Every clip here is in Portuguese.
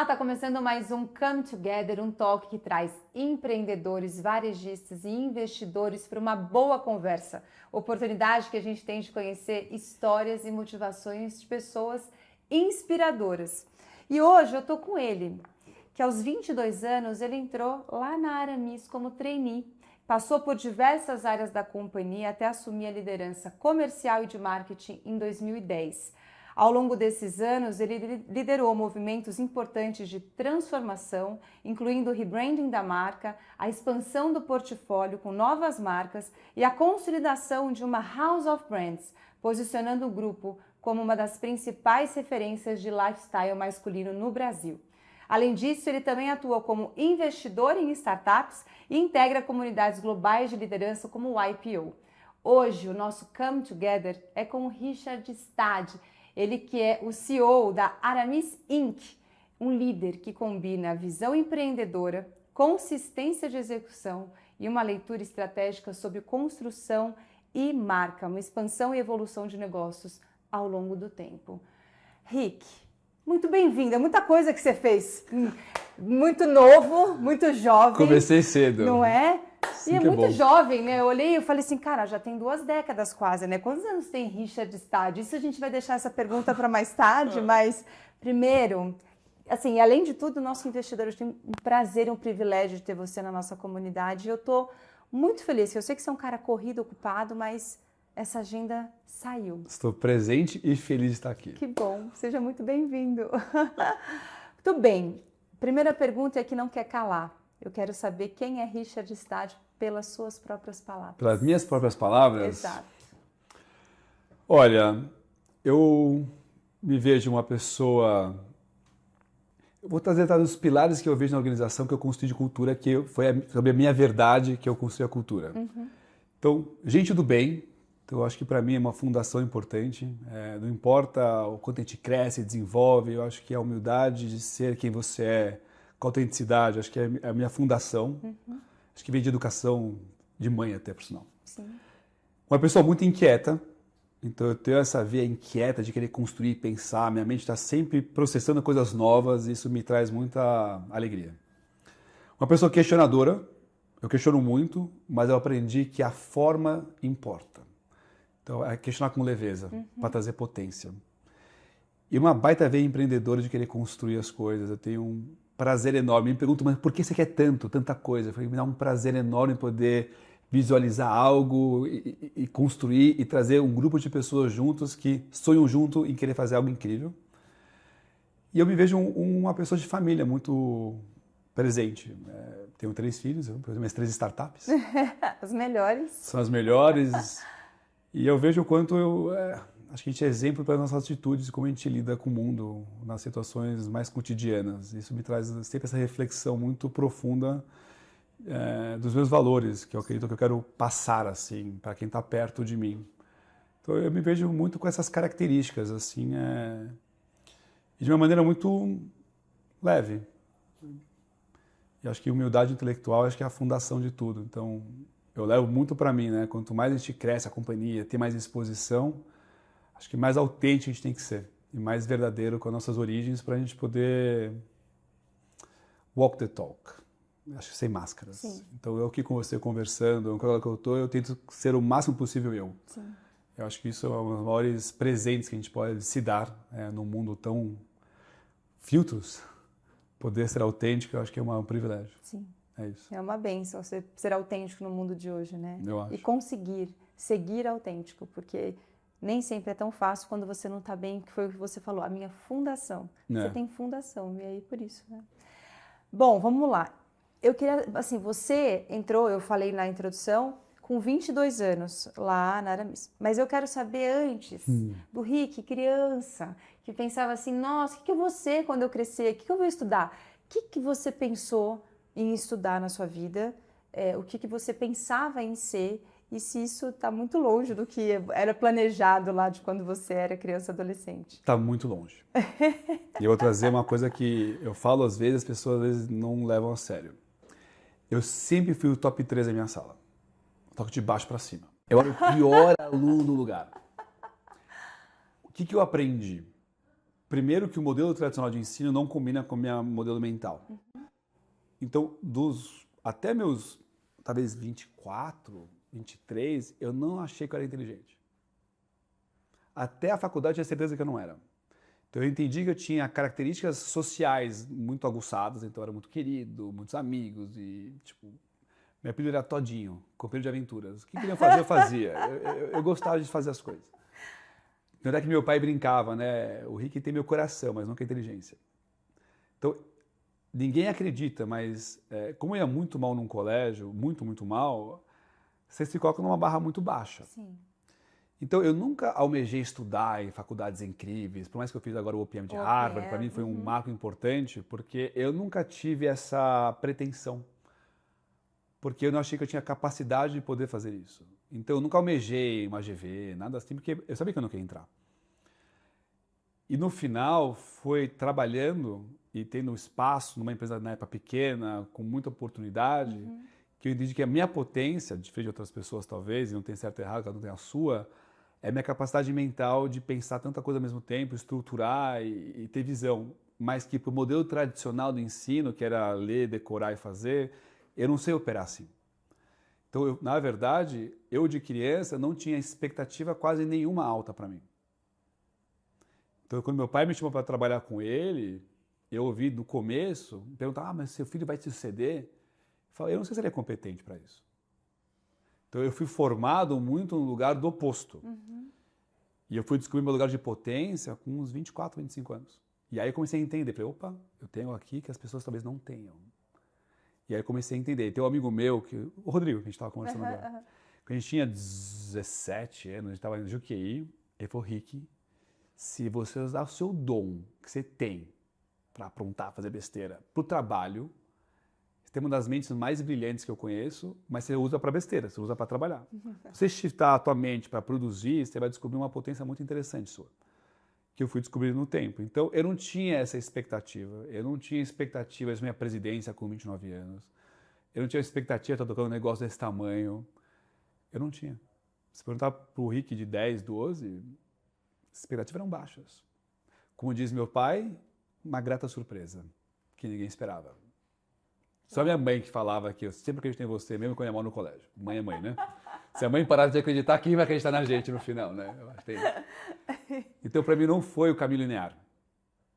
Olá, está começando mais um Come Together, um talk que traz empreendedores, varejistas e investidores para uma boa conversa. Oportunidade que a gente tem de conhecer histórias e motivações de pessoas inspiradoras. E hoje eu estou com ele, que aos 22 anos ele entrou lá na Aramis como trainee. Passou por diversas áreas da companhia até assumir a liderança comercial e de marketing em 2010. Ao longo desses anos, ele liderou movimentos importantes de transformação, incluindo o rebranding da marca, a expansão do portfólio com novas marcas e a consolidação de uma House of Brands, posicionando o grupo como uma das principais referências de lifestyle masculino no Brasil. Além disso, ele também atua como investidor em startups e integra comunidades globais de liderança como o IPO. Hoje, o nosso Come Together é com o Richard Stade, ele que é o CEO da Aramis Inc., um líder que combina visão empreendedora, consistência de execução e uma leitura estratégica sobre construção e marca, uma expansão e evolução de negócios ao longo do tempo. Rick, muito bem-vinda, muita coisa que você fez, muito novo, muito jovem. Comecei cedo. Não é? Sim, e é que muito bom. jovem, né? Eu olhei e falei assim, cara, já tem 2 décadas quase, né? Quantos anos tem Richard Stade? Isso a gente vai deixar essa pergunta para mais tarde, mas primeiro, assim, além de tudo, nosso investidor, eu tenho um prazer e um privilégio de ter você na nossa comunidade. Eu tô muito feliz. Eu sei que você é um cara corrido, ocupado, mas essa agenda saiu. Estou presente e feliz de estar aqui. Que bom, seja muito bem-vindo. Muito bem, primeira pergunta é que não quer calar. Eu quero saber quem é Richard Stade pelas suas próprias palavras. Pelas minhas próprias palavras? Exato. Olha, eu me vejo uma pessoa... Eu vou trazer os pilares que eu vejo na organização que eu construí de cultura, que foi sobre a minha verdade que eu construí a cultura. Então, gente do bem. Então, eu acho que para mim é uma fundação importante. Não importa o quanto a gente cresce, desenvolve, eu acho que a humildade de ser quem você é, com autenticidade, acho que é a minha fundação. Acho que vem de educação de mãe até, por sinal. Sim. Uma pessoa muito inquieta, então eu tenho essa veia inquieta de querer construir, pensar, minha mente está sempre processando coisas novas, e isso me traz muita alegria. Uma pessoa questionadora, eu questiono muito, mas eu aprendi que a forma importa. Então é questionar com leveza, para trazer potência. E uma baita veia empreendedora de querer construir as coisas, eu tenho um prazer enorme. Me perguntam, mas por que você quer tanta coisa? Eu falei, me dá um prazer enorme poder visualizar algo e construir e trazer um grupo de pessoas juntos que sonham junto em querer fazer algo incrível. E eu me vejo uma pessoa de família muito presente. Tenho 3 filhos, minhas 3 startups. As melhores. São as melhores. E eu vejo o quanto acho que a gente é exemplo para as nossas atitudes, como a gente lida com o mundo nas situações mais cotidianas. Isso me traz sempre essa reflexão muito profunda dos meus valores, que eu acredito que eu quero passar assim para quem está perto de mim. Então eu me vejo muito com essas características assim, e de uma maneira muito leve. E acho que humildade intelectual acho que é a fundação de tudo. Então eu levo muito para mim, né? Quanto mais a gente cresce, a companhia, tem mais exposição, acho que mais autêntico a gente tem que ser. E mais verdadeiro com as nossas origens para a gente poder walk the talk. Acho que sem máscaras. Sim. Então eu aqui com você conversando, com que eu estou, eu tento ser o máximo possível eu. Sim. Eu acho que isso é um dos maiores presentes que a gente pode se dar num mundo tão filtros. Poder ser autêntico, eu acho que é um privilégio. Sim. É isso. É uma bênção você ser autêntico no mundo de hoje, né? Eu acho. E conseguir seguir autêntico, porque nem sempre é tão fácil quando você não está bem, que foi o que você falou, a minha fundação. Você tem fundação, e aí por isso, né? Bom, vamos lá. Eu queria, assim, você entrou, eu falei na introdução, com 22 anos lá na Aramis. Mas eu quero saber antes do Rick, criança, que pensava assim, nossa, o que eu vou ser quando eu crescer? O que eu vou estudar? O que você pensou em estudar na sua vida? O que você pensava em ser? E se isso está muito longe do que era planejado lá de quando você era criança, adolescente? Está muito longe. E eu vou trazer uma coisa que eu falo às vezes, as pessoas às vezes não levam a sério. Eu sempre fui o top 3 da minha sala. Toco de baixo para cima. Eu era o pior aluno do lugar. O que eu aprendi? Primeiro que o modelo tradicional de ensino não combina com o meu modelo mental. Então, até meus, talvez 24, 23, eu não achei que eu era inteligente. Até a faculdade eu tinha certeza que eu não era. Então eu entendi que eu tinha características sociais muito aguçadas, então eu era muito querido, muitos amigos e, tipo, meu apelido era Todinho, companheiro de aventuras. O que queriam fazer, eu fazia. Eu gostava de fazer as coisas. Tanto é que meu pai brincava, né? O Rick tem meu coração, mas nunca a inteligência. Então, ninguém acredita, mas como eu ia muito mal num colégio, muito mal, você se coloca numa barra muito baixa. Sim. Então, eu nunca almejei estudar em faculdades incríveis, por mais que eu fiz agora o OPM de Harvard, para mim foi um marco importante, porque eu nunca tive essa pretensão. Porque eu não achei que eu tinha capacidade de poder fazer isso. Então, eu nunca almejei uma GV, nada assim, porque eu sabia que eu não queria entrar. E no final, foi trabalhando e tendo espaço numa empresa na época pequena, com muita oportunidade, que eu entendi que a minha potência, diferente de outras pessoas talvez, e não tem certo e errado, cada um tem a sua, é a minha capacidade mental de pensar tanta coisa ao mesmo tempo, estruturar e ter visão. Mas que para o modelo tradicional do ensino, que era ler, decorar e fazer, eu não sei operar assim. Então, na verdade, eu de criança não tinha expectativa quase nenhuma alta para mim. Então, quando meu pai me chamou para trabalhar com ele, eu ouvi do começo, perguntar, mas seu filho vai te suceder? Eu falei, eu não sei se ele é competente para isso. Então, eu fui formado muito no lugar do oposto. E eu fui descobrir meu lugar de potência com uns 24, 25 anos. E aí eu comecei a entender, falei, opa, eu tenho aqui que as pessoas talvez não tenham. E aí eu comecei a entender. E tem um amigo meu, o Rodrigo, que a gente estava conversando agora. Quando a gente tinha 17 anos, a gente estava em Juqueí, ele falou, Rick, se você usar o seu dom que você tem para aprontar, fazer besteira, para o trabalho, você tem uma das mentes mais brilhantes que eu conheço, mas você usa para besteira, você usa para trabalhar. Se você shiftar a tua mente para produzir, você vai descobrir uma potência muito interessante sua, que eu fui descobrindo no tempo. Então, eu não tinha essa expectativa. Eu não tinha expectativa de minha presidência com 29 anos. Eu não tinha expectativa de estar tocando um negócio desse tamanho. Eu não tinha. Se perguntar para o Rick de 10, 12, as expectativas eram baixas. Como diz meu pai, uma grata surpresa, que ninguém esperava. Só minha mãe que falava que eu sempre acreditei em você, mesmo quando eu ia mal no colégio. Mãe é mãe, né? Se a mãe parar de acreditar, quem vai acreditar na gente no final, né? Eu acho que... Então, para mim, não foi o caminho linear.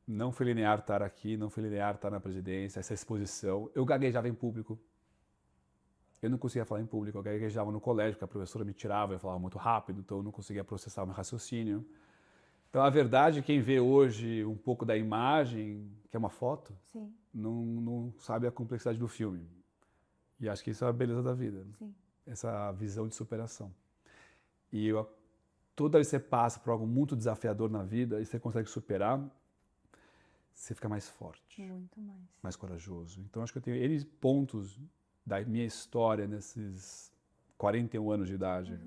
Não foi linear estar aqui, não foi linear estar na presidência, essa exposição. Eu gaguejava em público. Eu não conseguia falar em público, eu gaguejava no colégio, porque a professora me tirava, eu falava muito rápido, então eu não conseguia processar o meu raciocínio. Então, a verdade, quem vê hoje um pouco da imagem, que é uma foto, não sabe a complexidade do filme. E acho que isso é a beleza da vida. Sim. Essa visão de superação. E toda vez que você passa por algo muito desafiador na vida e você consegue superar, você fica mais forte. Muito mais. Mais corajoso. Então, acho que eu tenho N pontos da minha história nesses 41 anos de idade,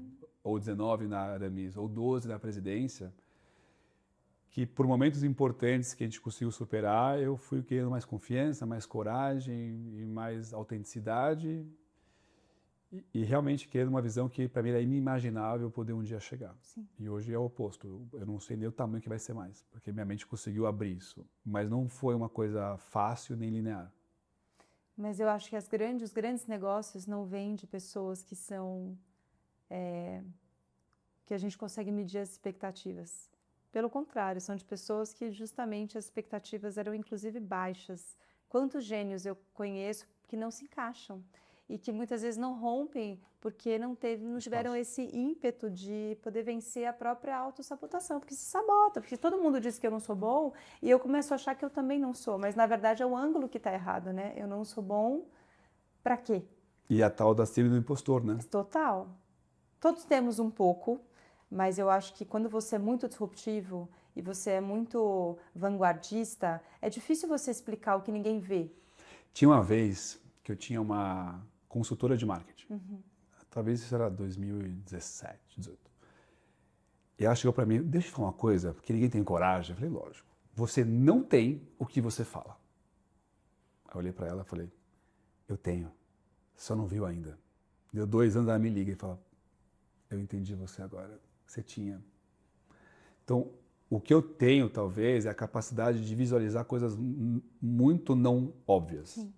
ou 19 na Aramis, ou 12 na presidência, que por momentos importantes que a gente conseguiu superar, eu fui ganhando mais confiança, mais coragem e mais autenticidade e realmente querendo uma visão que para mim era inimaginável poder um dia chegar. Sim. E hoje é o oposto. Eu não sei nem o tamanho que vai ser mais, porque minha mente conseguiu abrir isso. Mas não foi uma coisa fácil nem linear. Mas eu acho que os grandes negócios não vêm de pessoas que são... que a gente consegue medir as expectativas. Pelo contrário, são de pessoas que justamente as expectativas eram inclusive baixas. Quantos gênios eu conheço que não se encaixam e que muitas vezes não rompem porque não tiveram esse ímpeto de poder vencer a própria autossabotação, porque se sabota, porque todo mundo diz que eu não sou bom e eu começo a achar que eu também não sou, mas na verdade é o ângulo que está errado, né? Eu não sou bom para quê? E a tal da síndrome do impostor, né? Total. Todos temos um pouco, mas eu acho que quando você é muito disruptivo e você é muito vanguardista, é difícil você explicar o que ninguém vê. Tinha uma vez que eu tinha uma consultora de marketing. Talvez isso era 2017, 2018. E ela chegou para mim, deixa eu falar uma coisa, porque ninguém tem coragem. Eu falei, lógico. Você não tem o que você fala. Aí eu olhei para ela e falei, eu tenho. Só não viu ainda. Deu 2 anos, ela me liga e fala, eu entendi você agora. Você tinha. Então, o que eu tenho, talvez, é a capacidade de visualizar coisas muito não óbvias. Sim.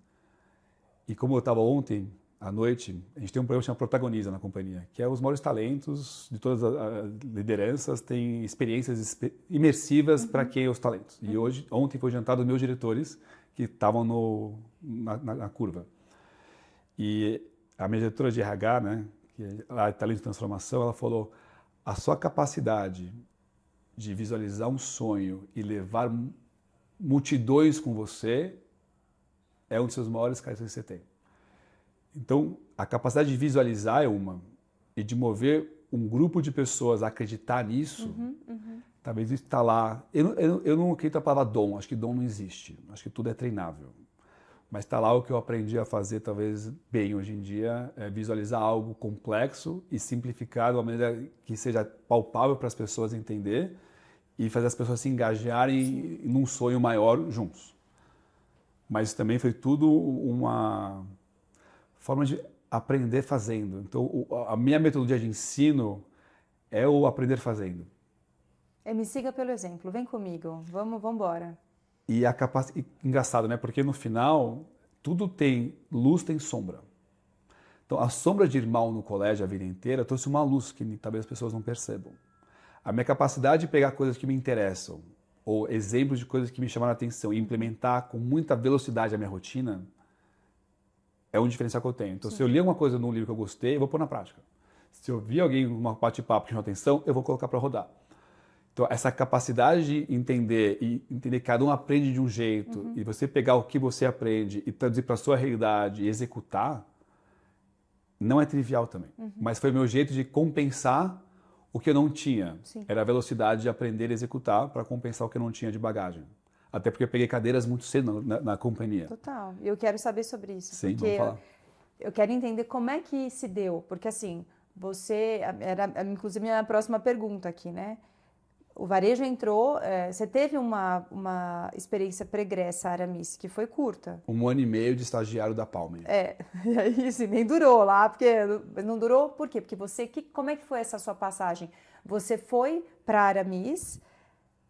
E como eu estava ontem, à noite, a gente tem um programa que chama Protagoniza na companhia, que é os maiores talentos de todas as lideranças, têm experiências imersivas para quem é os talentos. E ontem foi jantar dos meus diretores que estavam na curva. E a minha diretora de RH, né, que é talento de transformação, ela falou: a sua capacidade de visualizar um sonho e levar multidões com você é um dos seus maiores características que você tem. Então, a capacidade de visualizar é uma, e de mover um grupo de pessoas a acreditar nisso, talvez isso está lá. Eu não acredito na palavra dom, acho que dom não existe, acho que tudo é treinável. Mas está lá o que eu aprendi a fazer, talvez bem hoje em dia, é visualizar algo complexo e simplificar de uma maneira que seja palpável para as pessoas entender e fazer as pessoas se engajarem num sonho maior juntos. Mas também foi tudo uma forma de aprender fazendo. Então, a minha metodologia de ensino é o aprender fazendo. Me siga pelo exemplo, vem comigo, vamos embora. E a capacidade... Engraçado, né? Porque no final, tudo tem luz, tem sombra. Então, a sombra de ir mal no colégio a vida inteira trouxe uma luz que talvez as pessoas não percebam. A minha capacidade de pegar coisas que me interessam, ou exemplos de coisas que me chamaram a atenção, e implementar com muita velocidade a minha rotina, é um diferencial que eu tenho. Então, se eu li alguma coisa num livro que eu gostei, eu vou pôr na prática. Se eu vi alguém numa bate-papo que chamou atenção, eu vou colocar para rodar. Então, essa capacidade de entender e entender que cada um aprende de um jeito e você pegar o que você aprende e traduzir para a sua realidade e executar, não é trivial também. Mas foi o meu jeito de compensar o que eu não tinha. Sim. Era a velocidade de aprender e executar para compensar o que eu não tinha de bagagem. Até porque eu peguei cadeiras muito cedo na companhia. Total. Eu quero saber sobre isso. Sim, porque vamos falar. eu quero entender como é que se deu. Porque assim, era inclusive a minha próxima pergunta aqui, né? O varejo entrou, você teve uma experiência pregressa, Aramis, que foi curta. 1 ano e meio de estagiário da Palme. E aí assim, nem durou lá, porque não durou, por quê? Porque como é que foi essa sua passagem? Você foi para Aramis,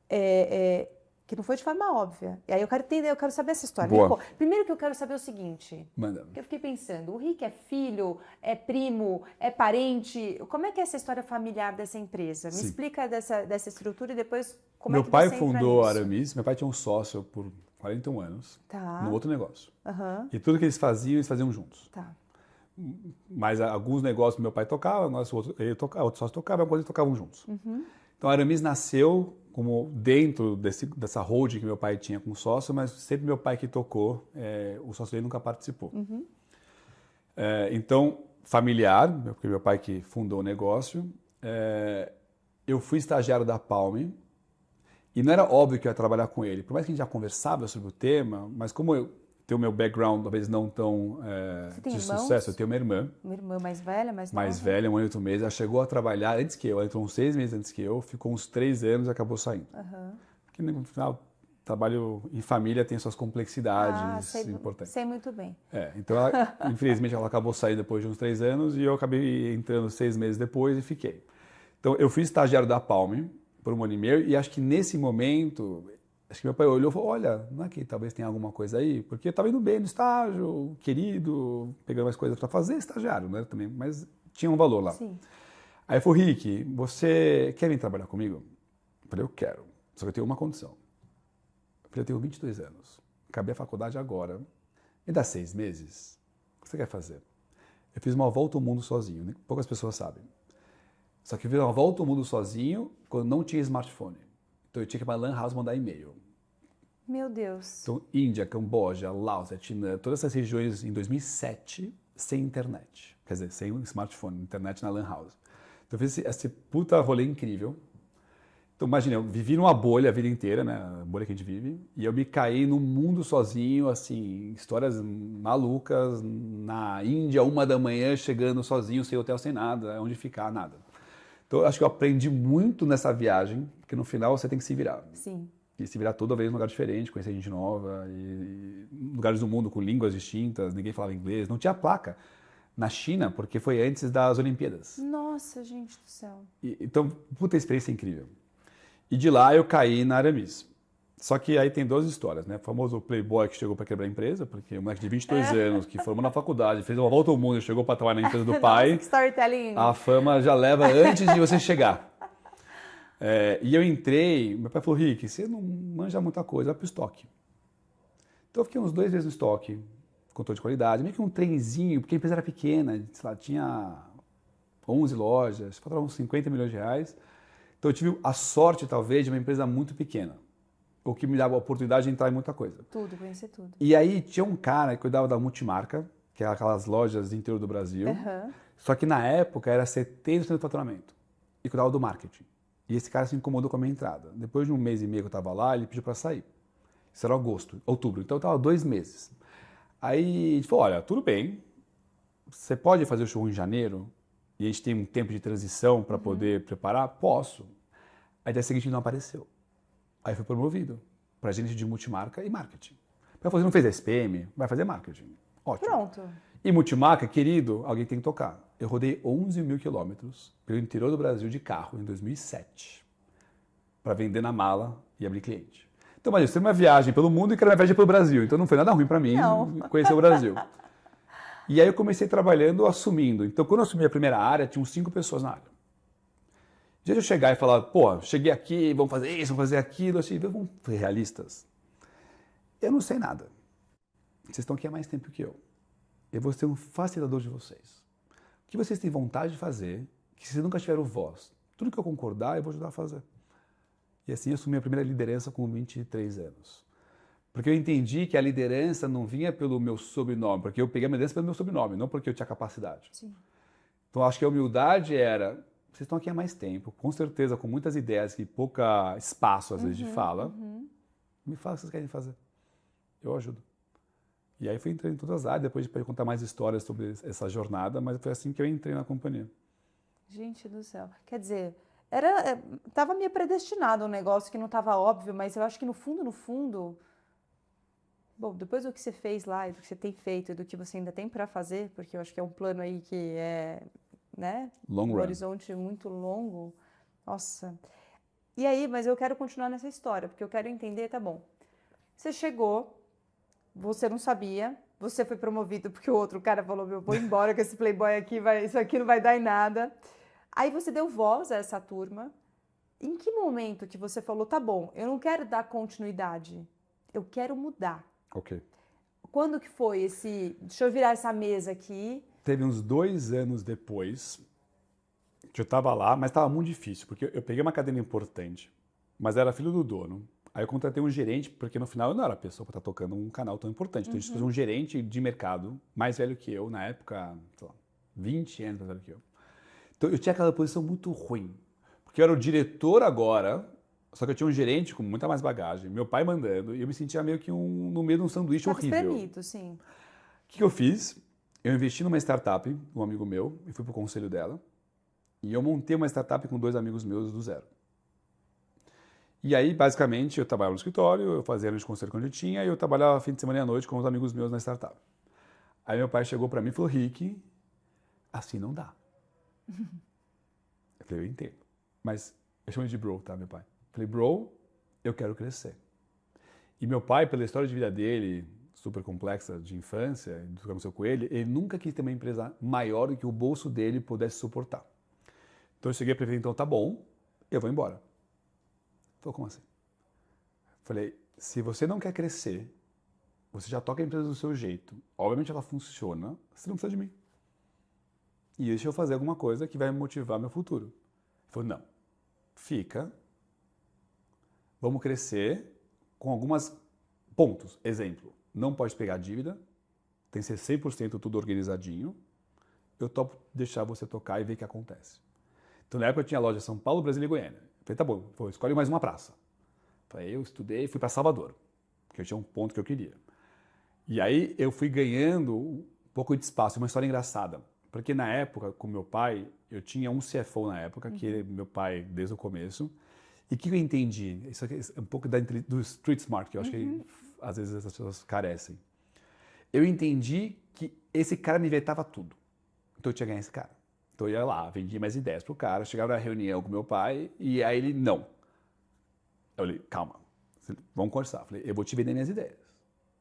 que não foi de forma óbvia. E aí eu quero entender, eu quero saber essa história. Boa. Primeiro que eu quero saber é o seguinte. Manda. Porque eu fiquei pensando, o Rick é filho, é primo, é parente? Como é que é essa história familiar dessa empresa? Me explica dessa estrutura e depois como é que você entra nisso. Meu pai fundou a Aramis, meu pai tinha um sócio por 41 anos, no outro negócio. E tudo que eles faziam juntos. Tá. Mas alguns negócios meu pai tocava, outro sócio tocava, algumas eles tocavam juntos. Então a Aramis nasceu como dentro dessa holding que meu pai tinha com o sócio, mas sempre meu pai que tocou, o sócio dele nunca participou. Então, familiar, porque meu pai que fundou o negócio, eu fui estagiário da Palme e não era óbvio que eu ia trabalhar com ele. Por mais que a gente já conversava sobre o tema, mas como eu tenho o meu background talvez não tão de sucesso, eu tenho uma irmã. Uma irmã mais velha, mais nova? Mais velha, 1 ano e 8 meses. Ela chegou a trabalhar antes que eu, ela entrou uns 6 meses antes que eu, ficou uns 3 anos e acabou saindo. Porque no final, trabalho em família tem suas complexidades importantes. Sei muito bem. Então, infelizmente, ela acabou saindo depois de uns 3 anos e eu acabei entrando 6 meses depois e fiquei. Então, eu fui estagiário da Palme por 1 ano e meio e acho que nesse momento, acho que meu pai olhou e falou, olha, não é que talvez tenha alguma coisa aí? Porque eu estava indo bem no estágio, querido, pegando mais coisas para fazer, estagiário, né, também, mas tinha um valor lá. Sim. Aí ele falou, Rick, você quer vir trabalhar comigo? Eu falei, eu quero, só que eu tenho uma condição. Eu falei, eu tenho 22 anos, acabei a faculdade agora, me dá 6 meses, o que você quer fazer? Eu fiz uma volta ao mundo sozinho, né? Poucas pessoas sabem. Só que eu fiz uma volta ao mundo sozinho quando não tinha smartphone. Então eu tinha que ir para a Lan House mandar e-mail. Meu Deus. Então, Índia, Camboja, Laos, Vietnã, todas essas regiões em 2007, sem internet. Quer dizer, sem um smartphone, internet na Lan House. Então eu fiz esse puta rolê incrível. Então imagina, eu vivi numa bolha a vida inteira, né? A bolha que a gente vive. E eu me caí num mundo sozinho, assim, histórias malucas. Na Índia, 1 da manhã, chegando sozinho, sem hotel, sem nada, onde ficar, nada. Então, eu acho que eu aprendi muito nessa viagem, porque no final você tem que se virar. Sim. E se virar toda vez num lugar diferente, conhecer gente nova, e lugares do mundo com línguas distintas, ninguém falava inglês, não tinha placa na China, porque foi antes das Olimpíadas. Nossa, gente do céu. Então, puta experiência incrível. E de lá eu caí na Aramis. Só que aí tem duas histórias, né? O famoso playboy que chegou para quebrar a empresa, porque o moleque de 22 anos, que formou na faculdade, fez uma volta ao mundo e chegou para trabalhar na empresa do pai, Nossa, que storytelling. a fama já leva antes de você chegar. E eu entrei, meu pai falou, Rick, você não manja muita coisa, vai pro estoque. Então eu fiquei uns 2 meses no estoque, controle de qualidade, meio que um trenzinho, porque a empresa era pequena, sei lá, tinha 11 lojas, faturava uns 50 milhões de reais. Então eu tive a sorte, talvez, de uma empresa muito pequena, o que me dava a oportunidade de entrar em muita coisa. Tudo, conhecer tudo. E aí tinha um cara que cuidava da multimarca, que é aquelas lojas do interior do Brasil, só que na época era 70% do faturamento, e cuidava do marketing. E esse cara se incomodou com a minha entrada. Depois de 1 mês e meio que eu estava lá, ele pediu para sair. Isso era outubro, então eu estava 2 meses. Aí ele falou, olha, tudo bem, você pode fazer o show em janeiro? E a gente tem um tempo de transição para poder preparar? Posso. Aí dia seguinte ele não apareceu. Aí foi promovido para gerente de multimarca e marketing. Para fazer, não fez SPM, vai fazer marketing. Ótimo. Pronto. E multimarca, querido, alguém tem que tocar. Eu rodei 11 mil quilômetros pelo interior do Brasil de carro em 2007 para vender na mala e abrir cliente. Então, mas eu tenho uma viagem pelo mundo e quero uma viagem pelo Brasil. Então não foi nada ruim para mim conhecer o Brasil. E aí eu comecei trabalhando, assumindo. Então quando eu assumi a primeira área, tinham 5 pessoas na área. De eu chegar e falar, pô, cheguei aqui, vamos fazer isso, vamos fazer aquilo, assim, vamos ser realistas. Eu não sei nada. Vocês estão aqui há mais tempo que eu. Eu vou ser um facilitador de vocês. O que vocês têm vontade de fazer, que vocês nunca tiveram voz. Tudo que eu concordar, eu vou ajudar a fazer. E assim eu assumi a primeira liderança com 23 anos. Porque eu entendi que a liderança não vinha pelo meu sobrenome, porque eu peguei a liderança pelo meu sobrenome, não porque eu tinha capacidade. Sim. Então acho que a humildade era, vocês estão aqui há mais tempo, com certeza com muitas ideias e pouco espaço às vezes de fala, me fala o que vocês querem fazer. Eu ajudo. E aí fui entrando em todas as áreas, depois de contar mais histórias sobre essa jornada, mas foi assim que eu entrei na companhia. Gente do céu. Quer dizer, tava meio predestinado um negócio que não estava óbvio, mas eu acho que no fundo, bom, depois do que você fez lá e do que você tem feito e do que você ainda tem para fazer, porque eu acho que é um plano aí que é, né, Long run. Horizonte muito longo. Nossa. E aí, mas eu quero continuar nessa história, porque eu quero entender, tá bom. Você chegou, você não sabia, você foi promovido porque o outro cara falou, meu, vou embora com esse playboy aqui, isso aqui não vai dar em nada. Aí você deu voz a essa turma. Em que momento que você falou, tá bom, eu não quero dar continuidade, eu quero mudar? Ok. Quando que foi deixa eu virar essa mesa aqui. Teve uns 2 anos depois que eu estava lá, mas estava muito difícil, porque eu peguei uma cadeira importante, mas era filho do dono. Aí eu contratei um gerente, porque no final eu não era a pessoa para estar tocando um canal tão importante. Então a gente fez um gerente de mercado, mais velho que eu, na época, sei lá, 20 anos mais velho que eu. Então eu tinha aquela posição muito ruim, porque eu era o diretor agora, só que eu tinha um gerente com muita mais bagagem, meu pai mandando, e eu me sentia meio que no meio de um sanduíche horrível. Espremido, sim. O que eu fiz? Eu investi numa startup, um amigo meu, e fui pro conselho dela, e eu montei uma startup com 2 amigos meus do zero. E aí, basicamente, eu trabalhava no escritório, eu fazia ano de conselho quando eu tinha, e eu trabalhava fim de semana e à noite com os amigos meus na startup. Aí meu pai chegou para mim e falou, Rick, assim não dá. Eu falei, eu entendo. Mas eu chamo ele de bro, tá, meu pai? Eu falei, bro, eu quero crescer. E meu pai, pela história de vida dele, super complexa de infância, do que aconteceu com ele nunca quis ter uma empresa maior do que o bolso dele pudesse suportar. Então eu cheguei para ele, então tá bom, eu vou embora. Ele falou, como assim? Eu falei, se você não quer crescer, você já toca a empresa do seu jeito, obviamente ela funciona, você não precisa de mim. E deixa eu fazer alguma coisa que vai motivar meu futuro. Ele falou, não, fica, vamos crescer com alguns pontos. Exemplo, não pode pegar dívida, tem que ser 100% tudo organizadinho, eu topo deixar você tocar e ver o que acontece. Então na época eu tinha loja em São Paulo, Brasília e Goiânia. Eu falei, tá bom, escolhe mais uma praça. Aí eu estudei e fui para Salvador, porque eu tinha um ponto que eu queria. E aí eu fui ganhando um pouco de espaço, uma história engraçada. Porque na época, com meu pai, eu tinha um CFO na época, que é meu pai desde o começo. E o que eu entendi? Isso aqui é um pouco do street smart, que eu acho que às vezes as pessoas carecem. Eu entendi que esse cara me vetava tudo. Então eu tinha que ganhar esse cara. Então eu ia lá, vendia mais ideias pro cara, chegava na reunião com meu pai e aí ele não. Eu falei, calma, vamos conversar. Eu falei, eu vou te vender minhas ideias.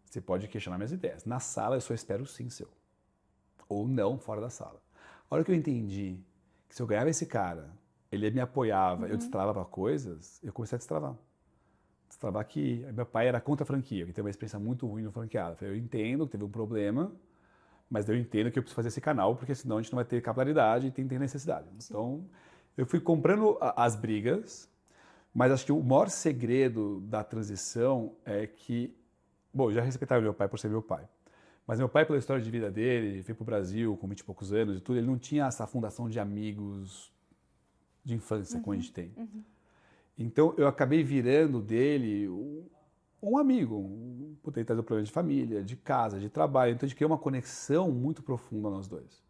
Você pode questionar minhas ideias. Na sala eu só espero sim seu. Ou não fora da sala. A hora que eu entendi que se eu ganhava esse cara, ele me apoiava, eu destravava coisas, eu comecei a destravar. Destravar que meu pai era contra a franquia, que teve uma experiência muito ruim no franqueado. Eu falei, eu entendo que teve um problema, mas eu entendo que eu preciso fazer esse canal, porque senão a gente não vai ter capilaridade e tem que ter necessidade. Sim. Então, eu fui comprando as brigas, mas acho que o maior segredo da transição é que, bom, eu já respeitava meu pai por ser meu pai, mas meu pai, pela história de vida dele, veio para o Brasil com 20 e poucos anos e tudo, ele não tinha essa fundação de amigos de infância como a gente tem. Então, eu acabei virando dele um amigo, poder trazer problema de família, de casa, de trabalho. Então, a gente criou uma conexão muito profunda nós dois.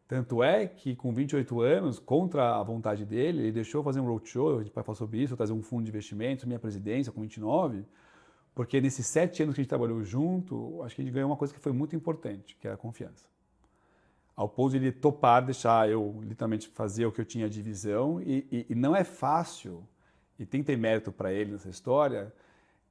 Tanto é que, com 28 anos, contra a vontade dele, ele deixou eu fazer um roadshow, a gente vai falar sobre isso, eu trazer um fundo de investimentos, minha presidência com 29, porque nesses 7 anos que a gente trabalhou junto, acho que a gente ganhou uma coisa que foi muito importante, que é a confiança. Ao ponto de ele topar, deixar eu literalmente fazer o que eu tinha de visão, e não é fácil, e tem que ter mérito para ele nessa história,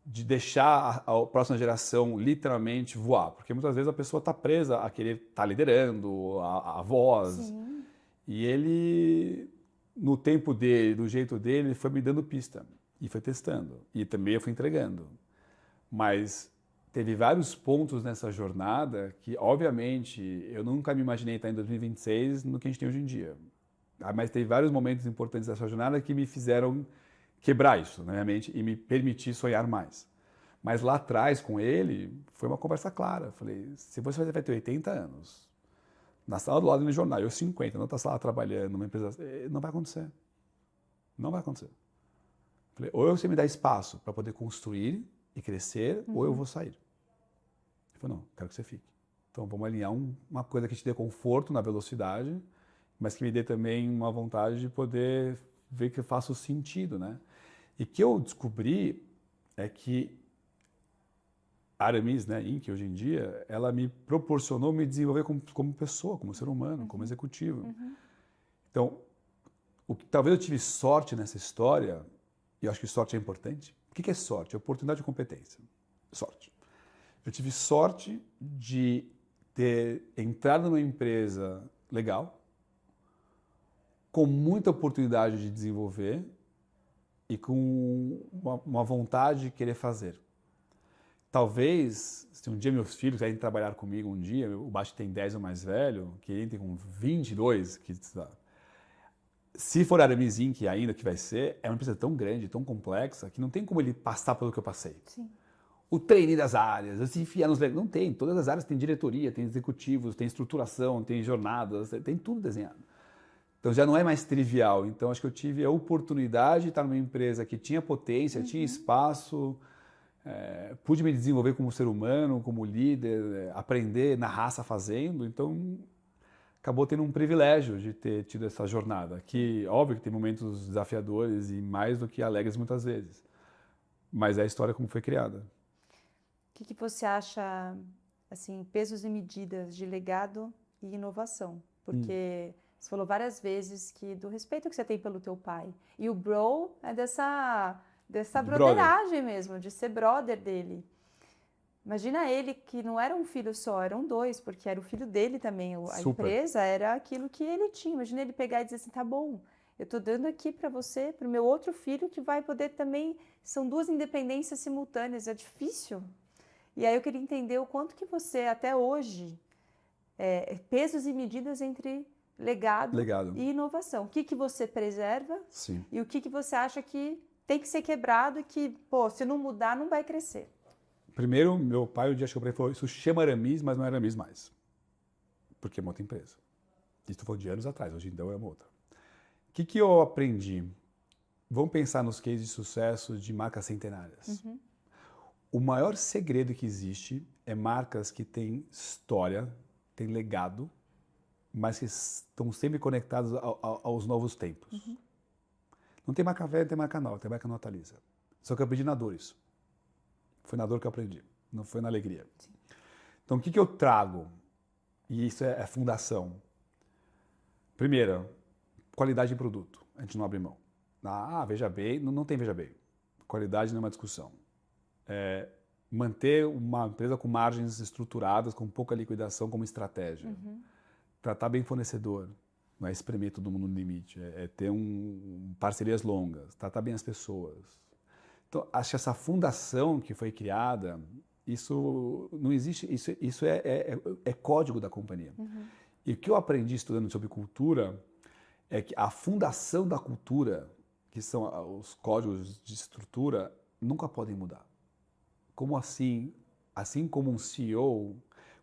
de deixar a próxima geração literalmente voar. Porque muitas vezes a pessoa está presa a querer estar liderando, a voz. Sim. E ele, no tempo dele, do jeito dele, ele foi me dando pista. E foi testando. E também eu fui entregando. Mas teve vários pontos nessa jornada que, obviamente, eu nunca me imaginei estar em 2026 no que a gente tem hoje em dia. Mas teve vários momentos importantes dessa jornada que me fizeram quebrar isso na minha mente e me permitir sonhar mais. Mas lá atrás, com ele, foi uma conversa clara. Eu falei, se você vai ter 80 anos, na sala do lado no jornal, eu 50, na outra sala trabalhando, numa empresa, não vai acontecer. Não vai acontecer. Eu falei, ou você me dá espaço para poder construir e crescer, ou eu vou sair. Ele falou, não, quero que você fique. Então vamos alinhar uma coisa que te dê conforto na velocidade, mas que me dê também uma vontade de poder ver que faça o sentido, né? E que eu descobri é que a Aramis, né, Inc., hoje em dia, ela me proporcionou me desenvolver como pessoa, como ser humano, como executivo. Então, talvez eu tive sorte nessa história, e eu acho que sorte é importante. O que é sorte? É oportunidade e competência. Sorte. Eu tive sorte de ter entrado numa empresa legal, com muita oportunidade de desenvolver e com uma vontade de querer fazer. Talvez, se um dia meus filhos querem trabalhar comigo um dia, o Baixo tem 10, o mais velho, que ele tem com 22, se for a Aramis Inc. ainda que vai ser, é uma empresa tão grande, tão complexa, que não tem como ele passar pelo que eu passei. Sim. O treino das áreas, se enfiar nos... Não tem, todas as áreas têm diretoria, tem executivos, tem estruturação, tem jornadas, tem tudo desenhado. Então já não é mais trivial. Então acho que eu tive a oportunidade de estar numa empresa que tinha potência, tinha espaço, pude me desenvolver como ser humano, como líder, aprender na raça fazendo. Então acabou tendo um privilégio de ter tido essa jornada. Que óbvio que tem momentos desafiadores e mais do que alegres muitas vezes. Mas é a história como foi criada. O que você acha, assim, pesos e medidas de legado e inovação? Porque você falou várias vezes que do respeito que você tem pelo teu pai. E o bro é dessa broderagem mesmo, de ser brother dele. Imagina ele que não era um filho só, eram 2, porque era o filho dele também. A empresa era aquilo que ele tinha. Imagina ele pegar e dizer assim, tá bom, eu tô dando aqui para você, para o meu outro filho que vai poder também... São 2 independências simultâneas, é difícil. E aí eu queria entender o quanto que você, até hoje, pesos e medidas entre legado e inovação. O que você preserva e o que você acha que tem que ser quebrado e que, pô, se não mudar, não vai crescer. Primeiro, meu pai, o dia que eu falei, falou, isso chama Aramis, mas não é Aramis mais. Porque é uma outra empresa. Isso foi de anos atrás, hoje então é uma outra. O que eu aprendi? Vamos pensar nos cases de sucesso de marcas centenárias. O maior segredo que existe é marcas que têm história, têm legado, mas que estão sempre conectadas aos novos tempos. Não tem marca velha, tem marca nova, tem marca não atualiza. Só que eu aprendi na dor isso. Foi na dor que eu aprendi, não foi na alegria. Sim. Então, o que eu trago? E isso é fundação. Primeiro, qualidade de produto. A gente não abre mão. Veja bem, não tem Veja bem. qualidade não é uma discussão. Manter uma empresa com margens estruturadas, com pouca liquidação como estratégia. Tratar bem fornecedor, não é espremer todo mundo no limite, é ter parcerias longas, tratar bem as pessoas. Então, acho que essa fundação que foi criada, isso não existe, isso é código da companhia. E o que eu aprendi estudando sobre cultura é que a fundação da cultura, que são os códigos de estrutura, nunca podem mudar. Como assim? Assim como um CEO,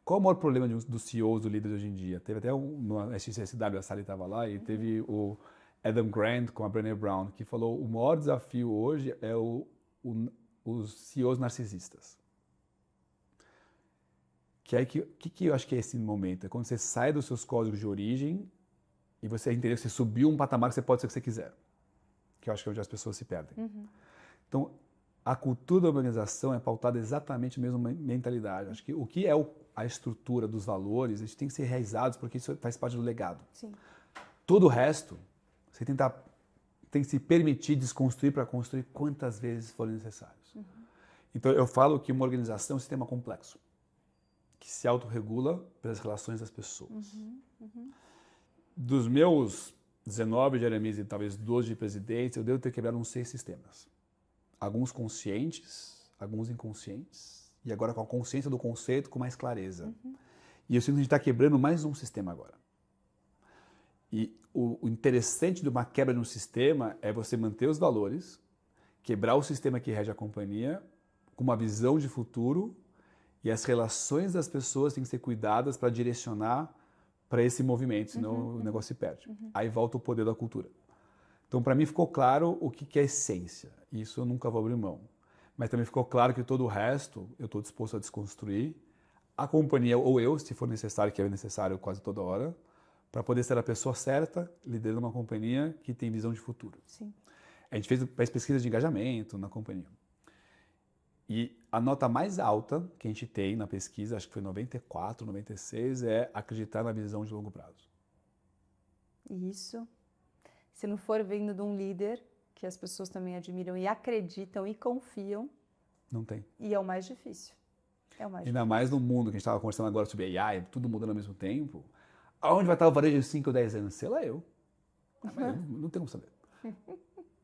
qual o maior problema dos CEOs, do líder hoje em dia? Teve até no SXSW, a Sally estava lá, e teve o Adam Grant com a Brené Brown, que falou o maior desafio hoje é os CEOs narcisistas. Que eu acho que é esse momento? É quando você sai dos seus códigos de origem e você entendeu que você subiu um patamar que você pode ser o que você quiser. Que eu acho que é onde as pessoas se perdem. Então, a cultura da organização é pautada exatamente na mesma mentalidade. Acho que o que é a estrutura dos valores, eles têm que ser realizados porque isso faz parte do legado. Sim. Todo o resto, você tem que se permitir desconstruir para construir quantas vezes forem necessários. Então, eu falo que uma organização é um sistema complexo, que se autorregula pelas relações das pessoas. Dos meus 19 de Aramis e talvez 12 de presidência, eu devo ter quebrado uns 6 sistemas. Alguns conscientes, alguns inconscientes, e agora com a consciência do conceito com mais clareza. E eu sinto que a gente está quebrando mais um sistema agora. E o interessante de uma quebra no sistema é você manter os valores, quebrar o sistema que rege a companhia, com uma visão de futuro, e as relações das pessoas têm que ser cuidadas para direcionar para esse movimento, senão o negócio se perde. Aí volta o poder da cultura. Então, para mim, ficou claro o que é essência. Isso eu nunca vou abrir mão. Mas também ficou claro que todo o resto eu estou disposto a desconstruir. A companhia, ou eu, se for necessário, que é necessário quase toda hora, para poder ser a pessoa certa liderando uma companhia que tem visão de futuro. Sim. A gente fez pesquisa de engajamento na companhia. E a nota mais alta que a gente tem na pesquisa, acho que foi 94, 96, é acreditar na visão de longo prazo. Isso. Se não for vindo de um líder que as pessoas também admiram e acreditam e confiam. Não tem. E é o mais difícil. Ainda mais no mundo que a gente estava conversando agora sobre AI, tudo mudando ao mesmo tempo. Aonde vai estar o varejo de 5 ou 10 anos? Sei lá eu. Não tenho como saber.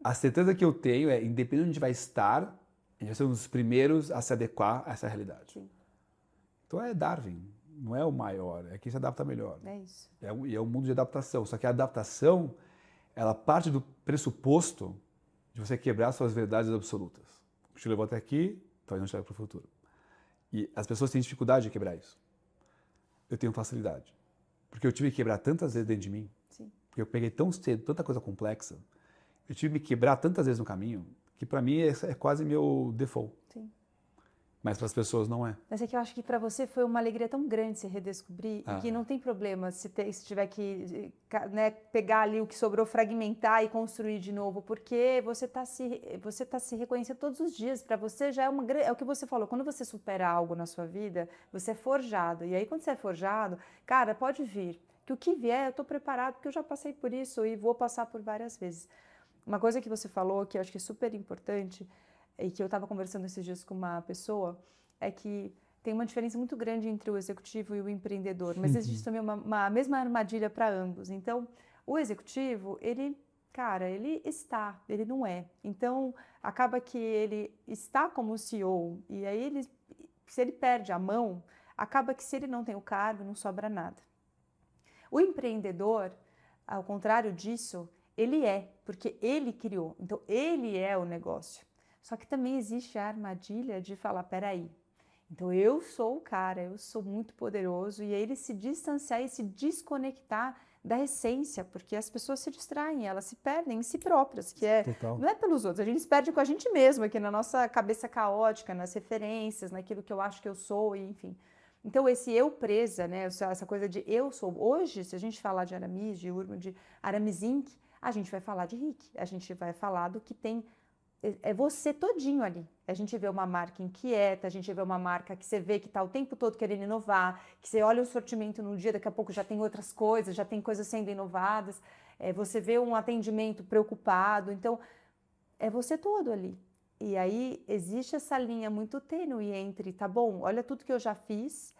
A certeza que eu tenho é, independente de onde vai estar, a gente vai ser um dos primeiros a se adequar a essa realidade. Sim. Então é Darwin, não é o maior, é quem se adapta melhor. É isso. E é um mundo de adaptação. Só que a adaptação, ela parte do pressuposto de você quebrar suas verdades absolutas. O que te levou até aqui, talvez não te leve para o futuro. E as pessoas têm dificuldade de quebrar isso. Eu tenho facilidade. Porque eu tive que quebrar tantas vezes dentro de mim. Sim. Porque eu peguei tão cedo, tanta coisa complexa. Eu tive que me quebrar tantas vezes no caminho, que para mim é quase meu default. Sim. Mas para as pessoas não é. Mas é que eu acho que para você foi uma alegria tão grande se redescobrir e que não tem problema se tiver que, né, pegar ali o que sobrou, fragmentar e construir de novo, porque você tá se reconhecendo todos os dias. Para você já é o que você falou, quando você supera algo na sua vida, você é forjado. E aí quando você é forjado, cara, pode vir. Que o que vier, eu estou preparado, porque eu já passei por isso e vou passar por várias vezes. Uma coisa que você falou, que eu acho que é super importante, e que eu estava conversando esses dias com uma pessoa, é que tem uma diferença muito grande entre o executivo e o empreendedor, mas existe também uma mesma armadilha para ambos. Então, o executivo, ele está, ele não é. Então, acaba que ele está como CEO, e aí se ele perde a mão, acaba que se ele não tem o cargo, não sobra nada. O empreendedor, ao contrário disso, ele é, porque ele criou, então ele é o negócio. Só que também existe a armadilha de falar, peraí, então eu sou o cara, eu sou muito poderoso, e aí ele se distanciar e se desconectar da essência, porque as pessoas se distraem, elas se perdem em si próprias, que não é pelos outros, a gente se perde com a gente mesmo, aqui na nossa cabeça caótica, nas referências, naquilo que eu acho que eu sou, e enfim. Então esse eu presa, né, essa coisa de eu sou, hoje, se a gente falar de Aramis, de Urban, de Aramis Inc., a gente vai falar de Rick, a gente vai falar do que tem, é você todinho ali. A gente vê uma marca inquieta, a gente vê uma marca que você vê que está o tempo todo querendo inovar, que você olha o sortimento no dia, daqui a pouco já tem outras coisas, já tem coisas sendo inovadas, você vê um atendimento preocupado, então é você todo ali. E aí existe essa linha muito tênue entre, tá bom, olha tudo que eu já fiz,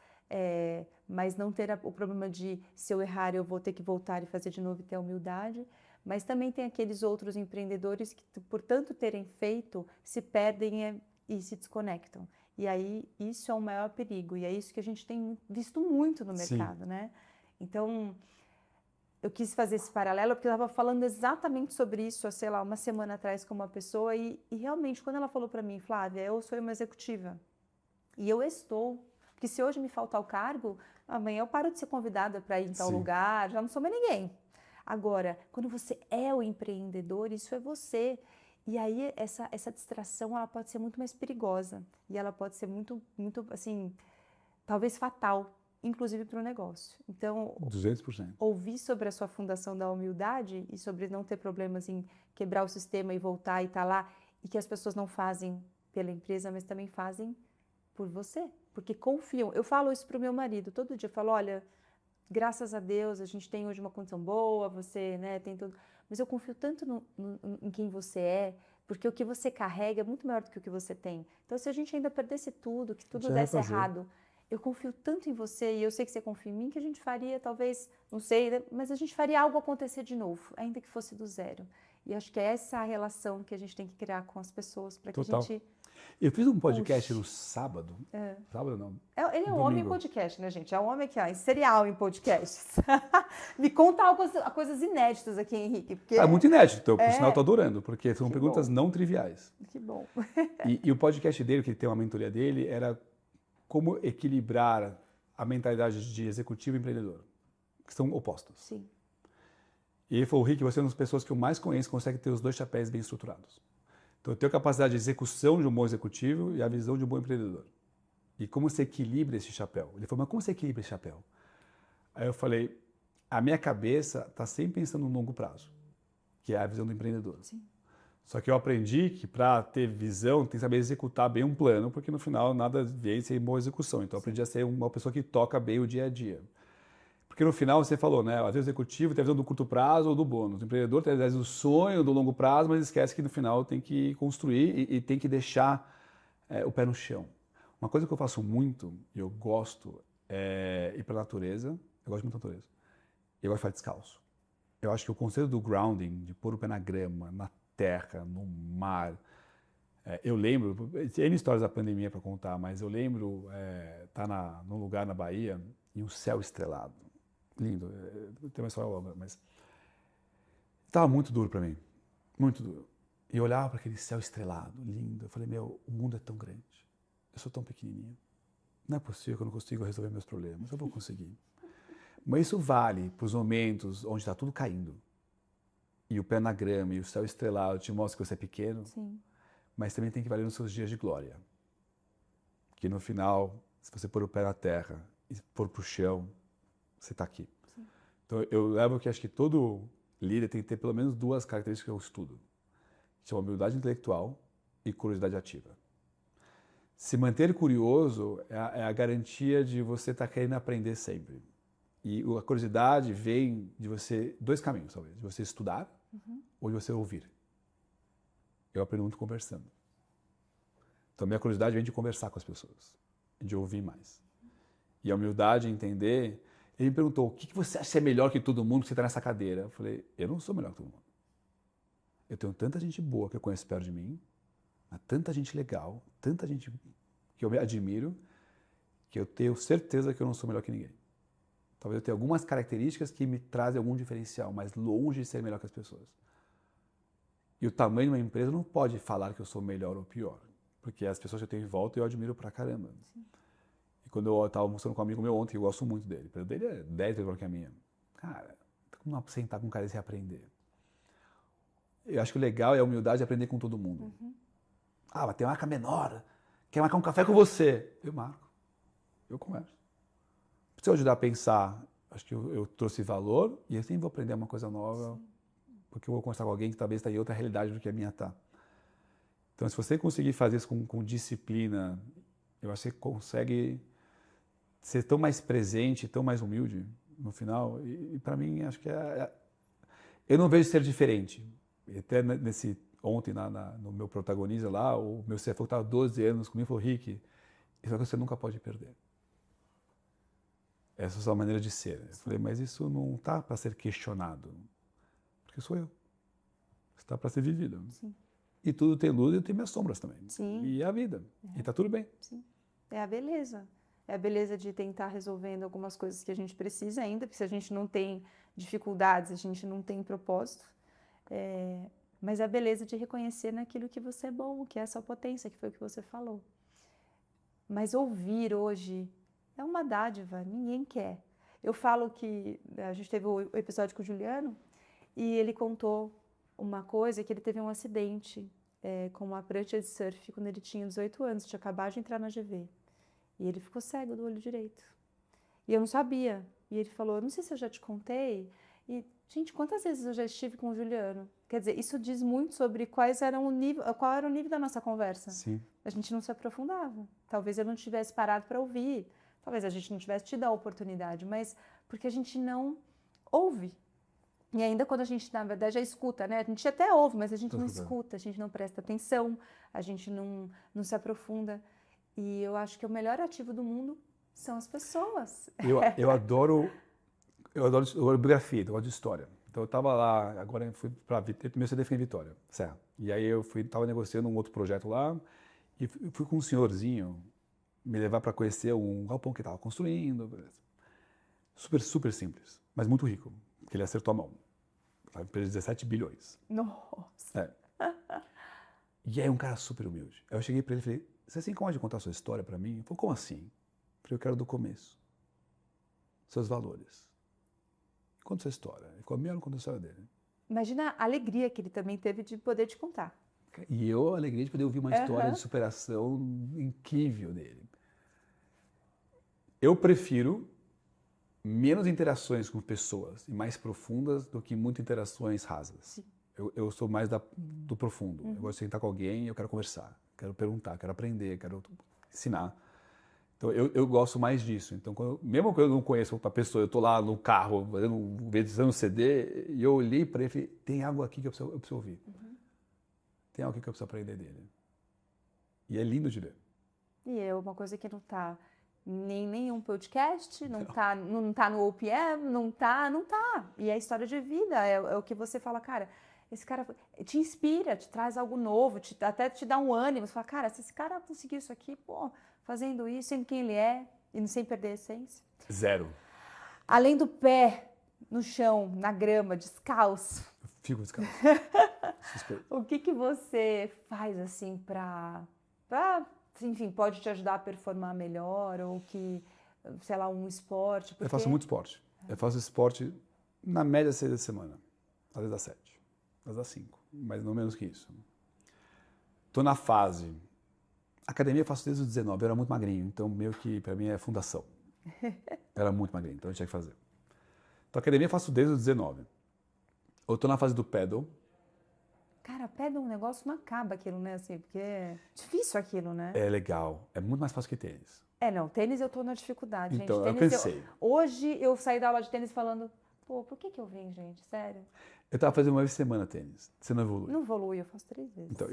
mas não ter o problema de se eu errar eu vou ter que voltar e fazer de novo e ter a humildade. Mas também tem aqueles outros empreendedores que, por tanto terem feito, se perdem e se desconectam. E aí isso é o maior perigo. E é isso que a gente tem visto muito no mercado, né? Então, eu quis fazer esse paralelo porque eu estava falando exatamente sobre isso, sei lá, uma semana atrás com uma pessoa e realmente, quando ela falou para mim, Flávia, eu sou uma executiva e eu estou, porque se hoje me faltar o cargo, amanhã eu paro de ser convidada para ir em tal lugar, já não sou mais ninguém. Agora, quando você é o empreendedor, isso é você. E aí essa distração ela pode ser muito mais perigosa e ela pode ser muito, muito assim, talvez fatal, inclusive para o negócio. Então, 200%. Ouvir sobre a sua fundação da humildade e sobre não ter problemas em quebrar o sistema e voltar e estar lá, e que as pessoas não fazem pela empresa, mas também fazem por você, porque confiam. Eu falo isso para o meu marido todo dia, eu falo, olha, graças a Deus a gente tem hoje uma condição boa, você, né, tem tudo, mas eu confio tanto em quem você é, porque o que você carrega é muito maior do que o que você tem. Então, se a gente ainda perdesse tudo, que tudo desse errado, eu confio tanto em você e eu sei que você confia em mim que a gente faria, talvez, não sei, mas a gente faria algo acontecer de novo, ainda que fosse do zero. E acho que é essa a relação que a gente tem que criar com as pessoas para que a gente... Eu fiz um podcast no sábado. Sábado não. Ele é um homem em podcast, né, gente? É um homem que é serial em podcasts. Me conta coisas inéditas aqui, Henrique. Porque é muito inédito, então, por sinal eu tô adorando, porque são perguntas não triviais. Que bom. E o podcast dele, que tem uma mentoria dele, era como equilibrar a mentalidade de executivo e empreendedor, que são opostos. Sim. E ele falou, Rick, você é uma das pessoas que eu mais conheço que consegue ter os dois chapéus bem estruturados. Então, eu tenho a capacidade de execução de um bom executivo e a visão de um bom empreendedor. E como você equilibra esse chapéu? Ele falou, mas como você equilibra esse chapéu? Aí eu falei, a minha cabeça está sempre pensando no longo prazo, que é a visão do empreendedor. Sim. Só que eu aprendi que para ter visão tem que saber executar bem um plano, porque no final nada vem sem boa execução. Então eu aprendi a ser uma pessoa que toca bem o dia a dia. Porque no final você falou, né? Às vezes o executivo tem a visão do curto prazo ou do bônus. O empreendedor tem às vezes o sonho do longo prazo, mas esquece que no final tem que construir e tem que deixar o pé no chão. Uma coisa que eu faço muito, e eu gosto, é ir para a natureza. Eu gosto muito da natureza. Eu gosto de ficar descalço. Eu acho que o conceito do grounding, de pôr o pé na grama, na terra, no mar. Eu lembro, tem histórias da pandemia para contar, mas eu lembro estar num lugar na Bahia e um céu estrelado. Lindo, tem uma história longa, mas estava muito duro para mim, muito duro. E eu olhava para aquele céu estrelado, lindo, eu falei, meu, o mundo é tão grande, eu sou tão pequenininho, não é possível que eu não consiga resolver meus problemas, eu vou conseguir. Mas isso vale para os momentos onde está tudo caindo, e o pé na grama e o céu estrelado te mostra que você é pequeno. Sim. Mas também tem que valer nos seus dias de glória. Que no final, se você pôr o pé na terra e pôr para o chão, você está aqui. Sim. Então eu levo que acho que todo líder tem que ter pelo menos duas características que eu estudo. Que são humildade intelectual e curiosidade ativa. Se manter curioso é a garantia de você estar querendo aprender sempre. E a curiosidade vem de você, dois caminhos talvez, de você estudar ou de você ouvir. Eu aprendo muito conversando. Então, minha curiosidade vem de conversar com as pessoas, de ouvir mais. E a humildade, entender... Ele me perguntou, o que você acha que é melhor que todo mundo que você está nessa cadeira? Eu falei, eu não sou melhor que todo mundo. Eu tenho tanta gente boa que eu conheço perto de mim, tanta gente legal, tanta gente que eu me admiro, que eu tenho certeza que eu não sou melhor que ninguém. Talvez eu tenha algumas características que me trazem algum diferencial, mas longe de ser melhor que as pessoas. E o tamanho de uma empresa não pode falar que eu sou melhor ou pior, porque as pessoas que eu tenho em volta eu admiro pra caramba. Sim. E quando eu estava almoçando com um amigo meu ontem, eu gosto muito dele, a empresa dele é 10 vezes maior que a minha. Cara, como não sentar com um cara e se aprender? Eu acho que o legal é a humildade de aprender com todo mundo. Ah, mas tem uma marca menor, quer marcar um café com você? Eu marco, eu converso. Se eu ajudar a pensar, acho que eu trouxe valor e eu sempre vou aprender uma coisa nova. Sim. Porque eu vou conversar com alguém que talvez está em outra realidade do que a minha está. Então, se você conseguir fazer isso com disciplina, eu acho que você consegue ser tão mais presente, tão mais humilde no final. E para mim, acho que eu não vejo ser diferente. Até nesse ontem no meu protagonista lá, o meu CFO estava 12 anos comigo e falou, Rick, isso é que você nunca pode perder. Essa é a sua maneira de ser. Eu falei, mas isso não está para ser questionado, porque sou eu. Está para ser vivido. Sim. E tudo tem luz e tem minhas sombras também. Sim. E é a vida. E está tudo bem. Sim. É a beleza. É a beleza de tentar resolvendo algumas coisas que a gente precisa ainda, porque se a gente não tem dificuldades, a gente não tem propósito. Mas a beleza de reconhecer naquilo que você é bom, que é a sua potência, que foi o que você falou. Mas ouvir hoje é uma dádiva, ninguém quer. Eu falo que a gente teve o episódio com o Juliano e ele contou uma coisa, que ele teve um acidente com uma prancha de surf quando ele tinha 18 anos, tinha acabado de entrar na GV. E ele ficou cego do olho direito. E eu não sabia. E ele falou, não sei se eu já te contei. E, gente, quantas vezes eu já estive com o Juliano? Quer dizer, isso diz muito sobre qual era o nível da nossa conversa. Sim. A gente não se aprofundava. Talvez eu não tivesse parado para ouvir. Talvez a gente não tivesse tido a oportunidade. Mas porque a gente não ouve. E ainda quando a gente, na verdade, já escuta, né? A gente até ouve, mas a gente não escuta. A gente não presta atenção. A gente não se aprofunda. E eu acho que o melhor ativo do mundo são as pessoas. Eu adoro biografia, eu gosto de história. Então eu estava lá, agora eu fui para Vitória, meu CD foi em Vitória, Serra. E aí eu estava negociando um outro projeto lá e fui com um senhorzinho me levar para conhecer um galpão que estava construindo. Beleza. Super, super simples, mas muito rico, porque ele acertou a mão. Estava em 17 bilhões. Nossa! E aí um cara super humilde. Aí eu cheguei para ele e falei, você tem como de contar a sua história para mim? Ele falou, como assim? Eu falei, eu quero do começo. Seus valores. Conta sua história. Ele ficou meia hora contando a história dele. Imagina a alegria que ele também teve de poder te contar. E eu, a alegria de poder ouvir uma história de superação incrível dele. Eu prefiro menos interações com pessoas e mais profundas do que muitas interações rasas. Eu sou mais do profundo. Eu gosto de sentar com alguém e eu quero conversar. Quero perguntar, quero aprender, quero ensinar. Então, eu gosto mais disso. Então, mesmo que eu não conheça a pessoa, eu estou lá no carro, fazendo CD, e eu olhei para ele e falei, tem algo aqui que eu preciso ouvir. Tem algo aqui que eu preciso aprender dele. E é lindo de ver. E é uma coisa que não está em nenhum podcast, não tá no OPM, não tá. E é a história de vida, é o que você fala, cara, esse cara te inspira, te traz algo novo, até te dá um ânimo. Você fala, cara, se esse cara conseguiu isso aqui, pô, fazendo isso, sendo quem ele é, e sem perder a essência. Zero. Além do pé no chão, na grama, descalço. Eu fico descalço. O que você faz assim pra, enfim, pode te ajudar a performar melhor, ou que, sei lá, um esporte? Porque... Eu faço muito esporte. Eu faço esporte na média 6 da semana. Às vezes dá 7, às vezes dá 5, mas não menos que isso. Estou na fase. Academia eu faço desde os 19, eu era muito magrinho, então meio que para mim é fundação. Eu era muito magrinho, então eu tinha que fazer. Então academia eu faço desde os 19. Eu estou na fase do paddle. Cara, paddle é um negócio, não acaba aquilo, né? Assim, porque é difícil aquilo, né? É legal, é muito mais fácil que tênis. Não, tênis eu tô na dificuldade, então, gente. Tênis, eu cansei. Hoje eu saí da aula de tênis falando, pô, por que eu venho, gente? Sério? Eu tava fazendo uma vez por semana tênis, você não evolui. Não evolui, eu faço 3 vezes. Então,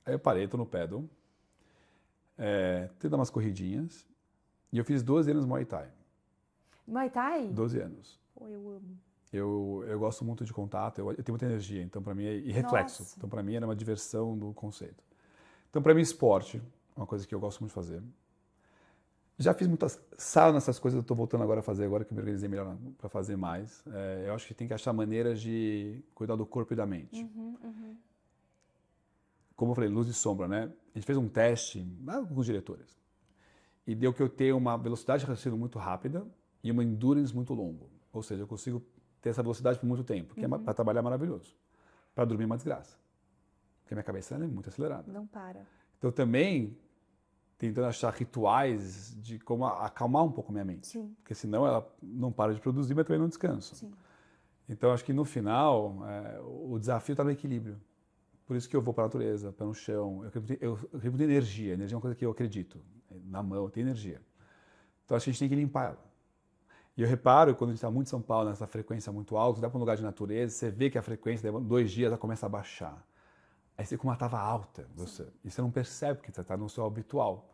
aí eu parei, tô no paddle, tento dar umas corridinhas, e eu fiz 12 anos Muay Thai. Muay Thai? 12 anos. Pô, eu amo. Eu gosto muito de contato, eu tenho muita energia, então para mim, e reflexo. Nossa. Então para mim era uma diversão do conceito. Então para mim esporte, uma coisa que eu gosto muito de fazer. Já fiz muitas salas nessas coisas, eu estou voltando agora a fazer, agora que eu me organizei melhor para fazer mais. Eu acho que tem que achar maneiras de cuidar do corpo e da mente. Como eu falei, luz e sombra, né? A gente fez um teste com os diretores e deu que eu tenho uma velocidade de raciocínio muito rápida e uma endurance muito longo. Ou seja, eu consigo ter essa velocidade por muito tempo, que para trabalhar é maravilhoso. Para dormir é uma desgraça, porque minha cabeça é muito acelerada. Não para. Então também tentando achar rituais de como acalmar um pouco minha mente. Sim. Porque senão ela não para de produzir, mas também não descansa. Sim. Então acho que no final o desafio está no equilíbrio. Por isso que eu vou para a natureza, para no chão. Eu acredito em energia. Energia é uma coisa que eu acredito. Na mão, tem energia. Então acho que a gente tem que limpar ela. E eu reparo, quando a gente está muito em São Paulo, nessa frequência muito alta, dá para um lugar de natureza, você vê que a frequência, 2 dias, ela começa a baixar. Aí você com uma tava alta, e você não percebe que você está no seu habitual.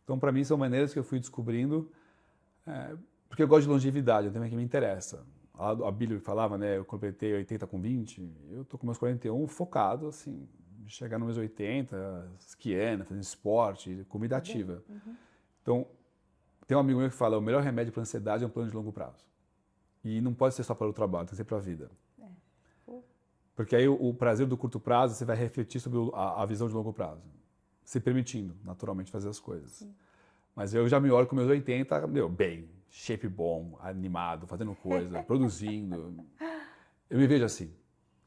Então, para mim, são maneiras que eu fui descobrindo, porque eu gosto de longevidade, é um tema que me interessa. A Bíblia falava, né, eu completei 80 com 20, eu tô com meus 41 focado, assim, chegar nos meus 80, esquiando, fazendo esporte, comida ativa. Então, tem um amigo meu que fala, o melhor remédio para a ansiedade é um plano de longo prazo. E não pode ser só para o trabalho, tem que ser para a vida. Porque aí o prazer do curto prazo, você vai refletir sobre a visão de longo prazo. Se permitindo, naturalmente, fazer as coisas. Sim. Mas eu já me olho com meus 80, bem, shape bom, animado, fazendo coisa, produzindo. Eu me vejo assim.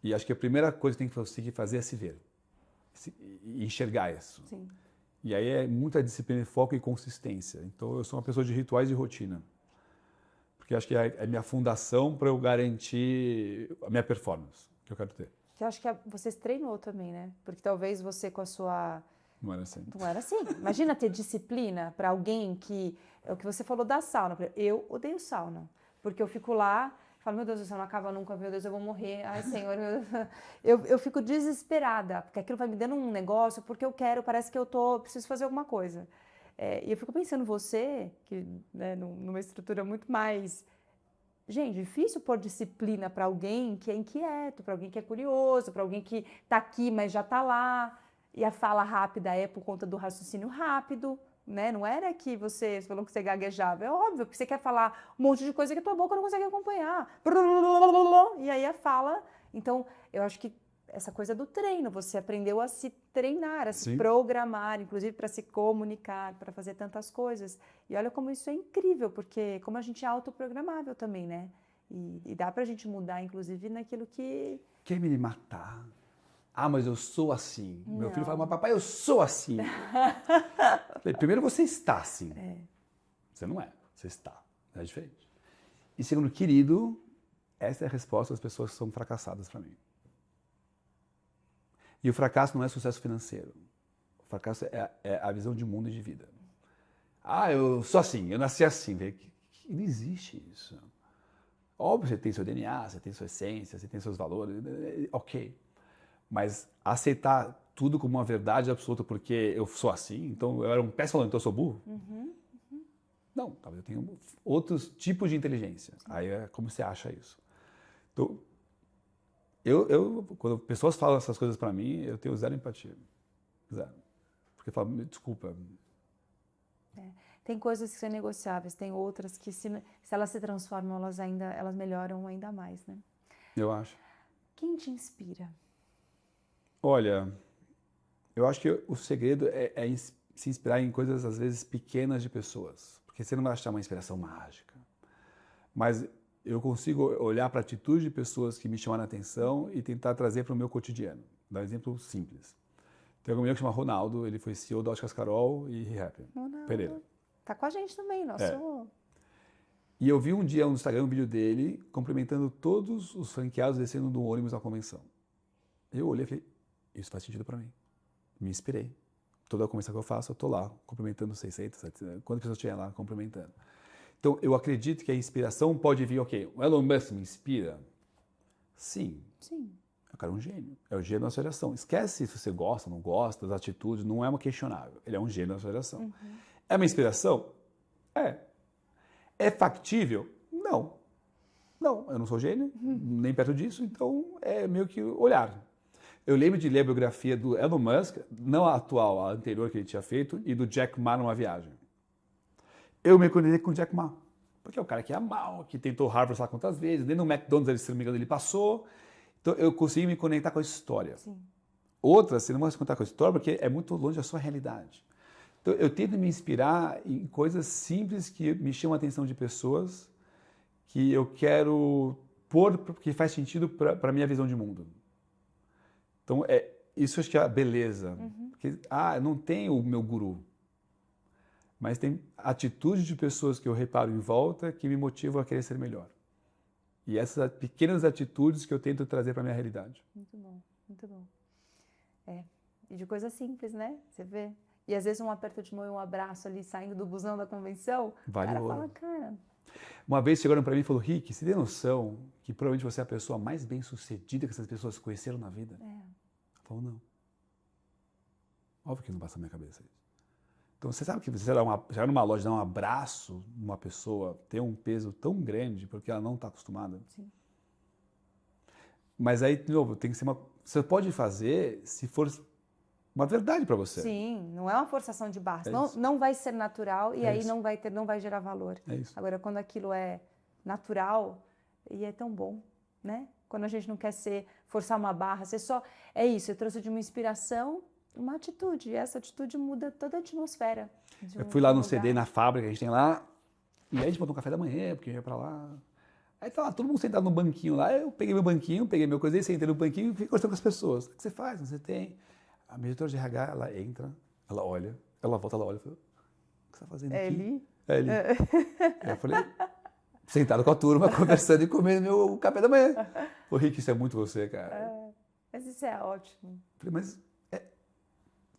E acho que a primeira coisa que tem que conseguir fazer é se ver. E enxergar isso. Sim. E aí é muita disciplina, foco e consistência. Então eu sou uma pessoa de rituais e rotina. Porque acho que é a minha fundação para eu garantir a minha performance que eu quero ter. Que eu acho que você treinou também, né? Porque talvez você com a sua... Não era assim. Não era assim. Imagina ter disciplina para alguém que... É o que você falou da sauna. Eu odeio sauna. Porque eu fico lá, falo, meu Deus, o céu não acaba nunca, meu Deus, eu vou morrer. Ai, Senhor, meu Deus. Eu fico desesperada, porque aquilo vai me dando um negócio, porque eu quero, parece que preciso fazer alguma coisa. E eu fico pensando, você, que né, numa estrutura muito mais... Gente, difícil pôr disciplina para alguém que é inquieto, para alguém que é curioso, para alguém que está aqui, mas já está lá. E a fala rápida é por conta do raciocínio rápido, né? Não era que você falou que você gaguejava. É óbvio, porque você quer falar um monte de coisa que a tua boca não consegue acompanhar. E aí a fala... Então, eu acho que essa coisa do treino, você aprendeu a se treinar, a se programar, inclusive para se comunicar, para fazer tantas coisas. E olha como isso é incrível, porque como a gente é autoprogramável também, né? E dá pra gente mudar, inclusive, naquilo que... Quer me matar? Ah, mas eu sou assim. Não. Meu filho fala, mas papai, eu sou assim. Primeiro, você está assim. Você não é, você está. É diferente. E segundo, querido, essa é a resposta das pessoas que são fracassadas para mim. E o fracasso não é sucesso financeiro. O fracasso é a visão de mundo e de vida. Ah, eu sou assim, eu nasci assim. Não existe isso. Óbvio, você tem seu DNA, você tem sua essência, você tem seus valores, ok. Mas aceitar tudo como uma verdade absoluta porque eu sou assim, então eu era um péssimo aluno, então eu sou burro? Não, talvez eu tenha outros tipos de inteligência. Aí é como você acha isso. Então, quando pessoas falam essas coisas pra mim, eu tenho zero empatia. Zero. Porque eu falo, desculpa. Tem coisas que são negociáveis, tem outras que se elas se transformam, elas melhoram ainda mais, né? Eu acho. Quem te inspira? Olha, eu acho que o segredo é se inspirar em coisas, às vezes, pequenas de pessoas. Porque você não vai achar uma inspiração mágica. Mas eu consigo olhar para a atitude de pessoas que me chamaram a atenção e tentar trazer para o meu cotidiano. Dar um exemplo simples. Tem um amigo que chama Ronaldo, ele foi CEO da Óticas Carol e ReHap. Pereira. Tá com a gente também, nosso... E eu vi um dia no Instagram um vídeo dele cumprimentando todos os franqueados descendo do ônibus na convenção. Eu olhei e falei, isso faz sentido para mim. Me inspirei. Toda a conversa que eu faço, eu tô lá, cumprimentando 600, 700, quantas pessoas tinha lá cumprimentando. Então, eu acredito que a inspiração pode vir, ok, o Elon Musk me inspira? Sim. O cara é um gênio. É o gênio da nossa geração. Esquece se você gosta, não gosta, das atitudes, não é uma questionável. Ele é um gênio da nossa geração. É uma inspiração? É. É factível? Não. Não, eu não sou gênio, nem perto disso, então é meio que olhar. Eu lembro de ler a biografia do Elon Musk, não a atual, a anterior que ele tinha feito, e do Jack Ma numa viagem. Eu me conectei com o Jack Ma, porque é o cara que é mal, que tentou Harvard sei lá quantas vezes, nem no McDonald's, se não me engano, ele passou. Então eu consegui me conectar com a história. Sim. Outras, você não vai se conectar com a história porque é muito longe da sua realidade. Então eu tento me inspirar em coisas simples que me chamam a atenção de pessoas que eu quero pôr, que faz sentido para a minha visão de mundo. Então, isso acho que é a beleza. Porque, não tem o meu guru. Mas tem atitudes de pessoas que eu reparo em volta que me motivam a querer ser melhor. E essas pequenas atitudes que eu tento trazer para a minha realidade. Muito bom, muito bom. E de coisas simples, né? Você vê. E às vezes um aperto de mão e um abraço ali saindo do busão da convenção, vale o cara ouro. fala, cara... Uma vez chegaram para mim e falaram, Rick, você tem noção que provavelmente você é a pessoa mais bem-sucedida que essas pessoas conheceram na vida? Eu falo, não. Óbvio que não passa na minha cabeça isso. Então, você sabe que você chegar numa loja, dar um abraço numa pessoa, tem um peso tão grande porque ela não está acostumada. Sim. Mas aí, de novo, tem que ser uma... Você pode fazer se for uma verdade para você. Sim, não é uma forçação de barra. É Não, isso. não vai ser natural e É aí isso. não vai gerar valor. É isso. Agora, quando aquilo é natural, e é tão bom, né? Quando a gente não quer forçar uma barra, você só... É isso, eu trouxe de uma inspiração uma atitude, e essa atitude muda toda a atmosfera. Eu fui lá no lugar. CD, na fábrica que a gente tem lá, e aí a gente botou um café da manhã, porque eu ia pra lá. Aí tá lá, todo mundo sentado no banquinho lá, eu peguei meu banquinho, peguei meu coisinha, sentei no banquinho e fiquei conversando com as pessoas. O que você faz? Você tem? A minha diretora de RH, ela entra, ela olha, ela volta, ela olha e fala, o que você tá fazendo aqui? Eli? É Eli. Aí eu falei, sentado com a turma, conversando e comendo meu café da manhã. Ô Rick, isso é muito você, cara. Mas isso é ótimo. Eu falei, mas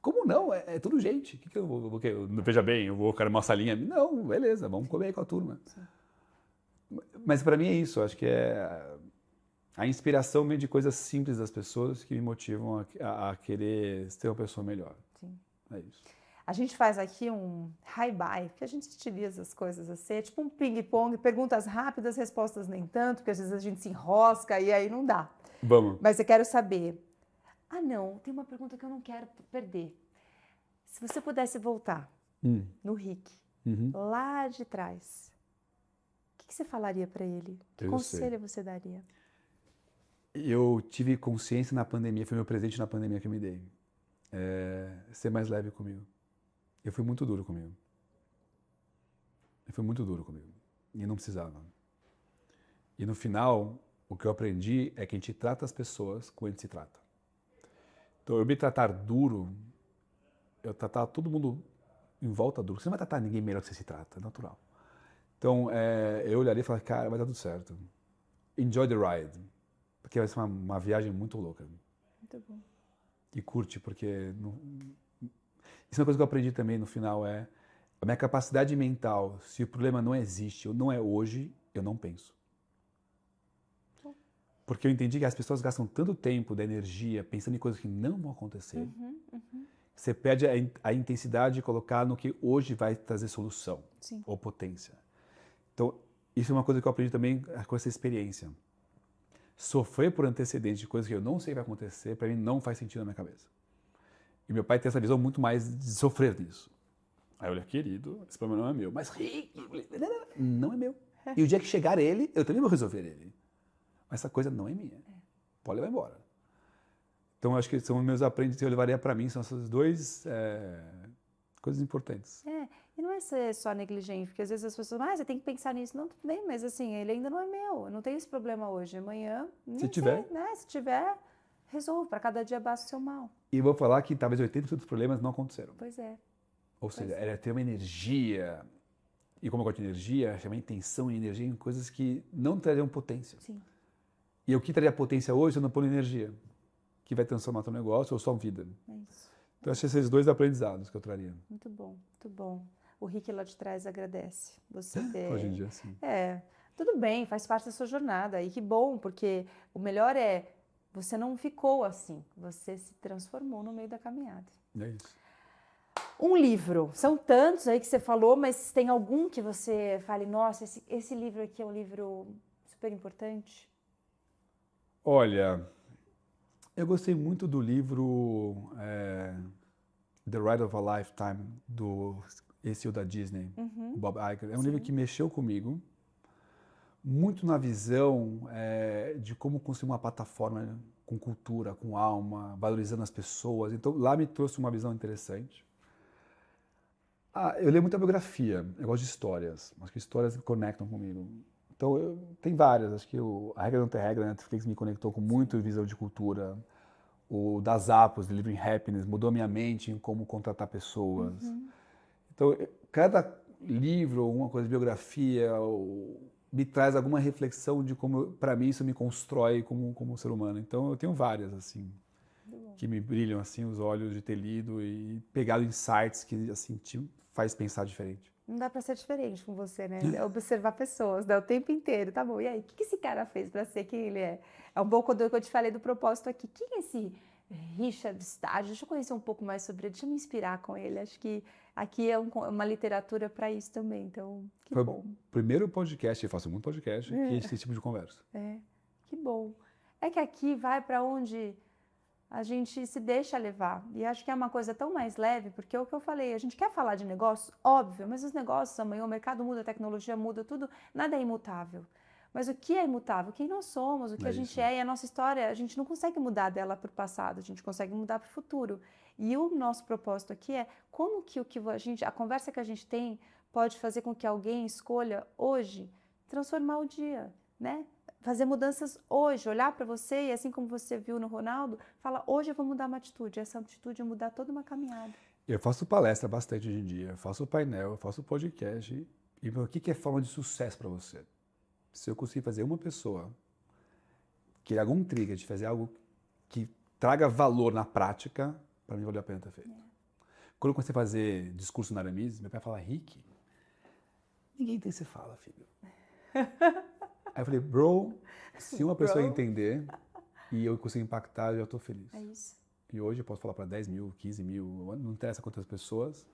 como não? É tudo gente. O que eu vou veja bem, eu vou ficar numa salinha. Não, beleza, vamos comer aí com a turma. Sim. Mas para mim é isso, acho que é a inspiração meio de coisas simples das pessoas que me motivam a querer ser uma pessoa melhor. Sim. É isso. A gente faz aqui um hi-bye, porque a gente utiliza as coisas assim, é tipo um ping-pong, perguntas rápidas, respostas nem tanto, porque às vezes a gente se enrosca e aí não dá. Vamos. Mas eu quero saber... Ah, não, tem uma pergunta que eu não quero perder. Se você pudesse voltar no Rick, lá de trás, o que você falaria para ele? Que conselho você daria? Eu tive consciência na pandemia, foi meu presente na pandemia que eu me dei. Ser mais leve comigo. Eu fui muito duro comigo. E não precisava. E no final, o que eu aprendi é que a gente trata as pessoas como a gente se trata. Então, eu me tratar duro, eu tratar todo mundo em volta duro. Você não vai tratar ninguém melhor que você se trata, é natural. Então, eu olharia e falaria, cara, vai dar tudo certo. Enjoy the ride. Porque vai ser uma viagem muito louca. Muito bom. E curte, porque... Isso é uma coisa que eu aprendi também no final, a minha capacidade mental, se o problema não existe ou não é hoje, eu não penso. Porque eu entendi que as pessoas gastam tanto tempo da energia pensando em coisas que não vão acontecer. Você perde a intensidade de colocar no que hoje vai trazer solução. Sim. Ou potência. Então, isso é uma coisa que eu aprendi também com essa experiência. Sofrer por antecedente de coisas que eu não sei vai acontecer, para mim não faz sentido na minha cabeça. E meu pai tem essa visão muito mais de sofrer disso. Aí eu olhei, querido, esse problema não é meu. Mas Rick, não é meu. E o dia que chegar ele, eu também vou resolver ele. Mas essa coisa não é minha. Pode levar embora. Então, acho que são meus aprendizados que eu levaria para mim, são essas duas coisas importantes. E não é ser só negligente, porque às vezes as pessoas, você tem que pensar nisso. Não, tudo bem, mas assim, ele ainda não é meu. Eu não tenho esse problema hoje. Amanhã, Se tiver. Né? Se tiver, resolve. Para cada dia basta o seu mal. E vou falar que talvez 80% dos problemas não aconteceram. Pois é. Ou seja, era ter uma energia, e como eu gosto de energia, chamar intenção e energia em coisas que não trariam potência. Sim. E o que traria potência hoje, eu não ponho energia, que vai transformar teu negócio ou sua vida. É isso. Então, acho que esses dois aprendizados que eu traria. Muito bom, muito bom. O Rick lá de trás agradece você ter... Hoje em dia, sim. Tudo bem, faz parte da sua jornada. E que bom, porque o melhor é, você não ficou assim, você se transformou no meio da caminhada. É isso. Um livro, são tantos aí que você falou, mas tem algum que você fale, nossa, esse livro aqui é um livro super importante? Olha, eu gostei muito do livro The Ride of a Lifetime, esse da Disney, Bob Iger. É um livro que mexeu comigo, muito na visão de como construir uma plataforma com cultura, com alma, valorizando as pessoas. Então, lá me trouxe uma visão interessante. Eu leio muita biografia, eu gosto de histórias. Acho que histórias me conectam comigo. Então, tem várias. Acho que A Regra Não Tem Regra, da Netflix, me conectou com muito visão de cultura. O das Apos, Delivering Happiness, mudou minha mente em como contratar pessoas. Então, cada livro, alguma coisa de biografia, me traz alguma reflexão de como, para mim, isso me constrói como ser humano. Então, eu tenho várias, assim, que me brilham, assim, os olhos de ter lido e pegado insights que, assim, te faz pensar diferente. Não dá para ser diferente com você, né? É observar pessoas, o tempo inteiro. Tá bom, e aí, o que esse cara fez para ser quem ele é? É um pouco quando eu te falei do propósito aqui. Quem é esse Richard Stade. Deixa eu conhecer um pouco mais sobre ele, deixa eu me inspirar com ele. Acho que aqui é uma literatura para isso também, então que Foi bom. o primeiro podcast, eu faço muito podcast, que a gente tem esse tipo de conversa. Que bom. É que aqui vai para onde a gente se deixa levar. E acho que é uma coisa tão mais leve, porque é o que eu falei, a gente quer falar de negócios, óbvio, mas os negócios amanhã, o mercado muda, a tecnologia muda, tudo, nada é imutável. Mas o que é imutável? Quem nós somos, o que a gente é e a nossa história, a gente não consegue mudar dela para o passado, a gente consegue mudar para o futuro. E o nosso propósito aqui é como que a conversa que a gente tem pode fazer com que alguém escolha hoje transformar o dia, né? Fazer mudanças hoje, olhar para você e assim como você viu no Ronaldo, fala, hoje eu vou mudar uma atitude, essa atitude é mudar toda uma caminhada. Eu faço palestra bastante hoje em dia, eu faço painel, eu faço podcast. E o que é forma de sucesso para você? Se eu conseguir fazer uma pessoa que algum trigger de fazer algo que traga valor na prática, para mim valeu a pena ter feito. Quando eu comecei a fazer discurso na Aramis, meu pai fala, Rick, ninguém tem que você fala, filho. Aí eu falei, bro, se uma pessoa entender e eu conseguir impactar, eu já estou feliz. É isso. E hoje eu posso falar para 10 mil, 15 mil, não interessa quantas pessoas.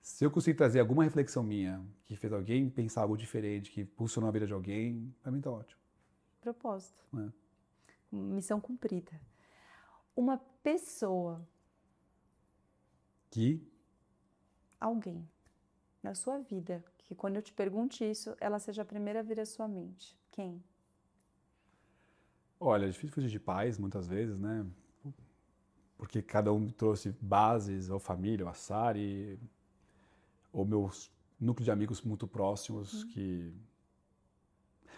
Se eu conseguir trazer alguma reflexão minha, que fez alguém pensar algo diferente, que impulsionou a vida de alguém, para mim tá ótimo. Propósito. Missão cumprida. Uma pessoa. Alguém na sua vida, que quando eu te pergunte isso, ela seja a primeira a vir à sua mente. Quem? Olha, é difícil fugir de pais, muitas vezes, né? Porque cada um trouxe bases, ou família, ou a Sari, ou meus núcleo de amigos muito próximos, que...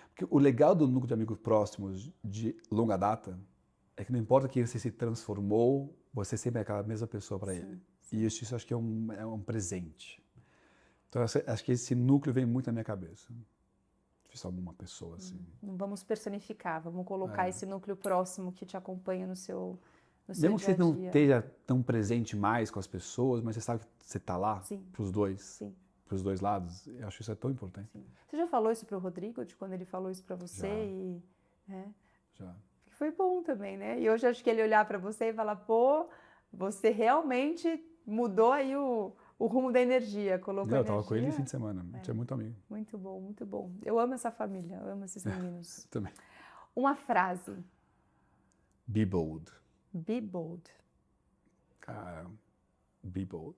Porque o legal do núcleo de amigos próximos de longa data é que não importa que você se transformou, você sempre é aquela mesma pessoa para ele. Sim. E isso acho que é um presente. Então, acho que esse núcleo vem muito na minha cabeça. Difícil alguma pessoa assim. Não vamos personificar, vamos colocar esse núcleo próximo que te acompanha no seu Mesmo dia a dia. que você não esteja tão presente mais com as pessoas, mas você sabe que você está lá para os dois, para os dois lados. Eu acho que isso é tão importante. Sim. Você já falou isso para o Rodrigo, de quando ele falou isso para você? Já. Foi bom também, né? E hoje acho que ele olhar para você e falar, pô, você realmente mudou aí o rumo da energia, colocou energia. Eu estava com ele no fim de semana, a gente é muito amigo. Muito bom, muito bom. Eu amo essa família, eu amo esses meninos. Também. Uma frase. Be bold. Be bold. Cara, be bold.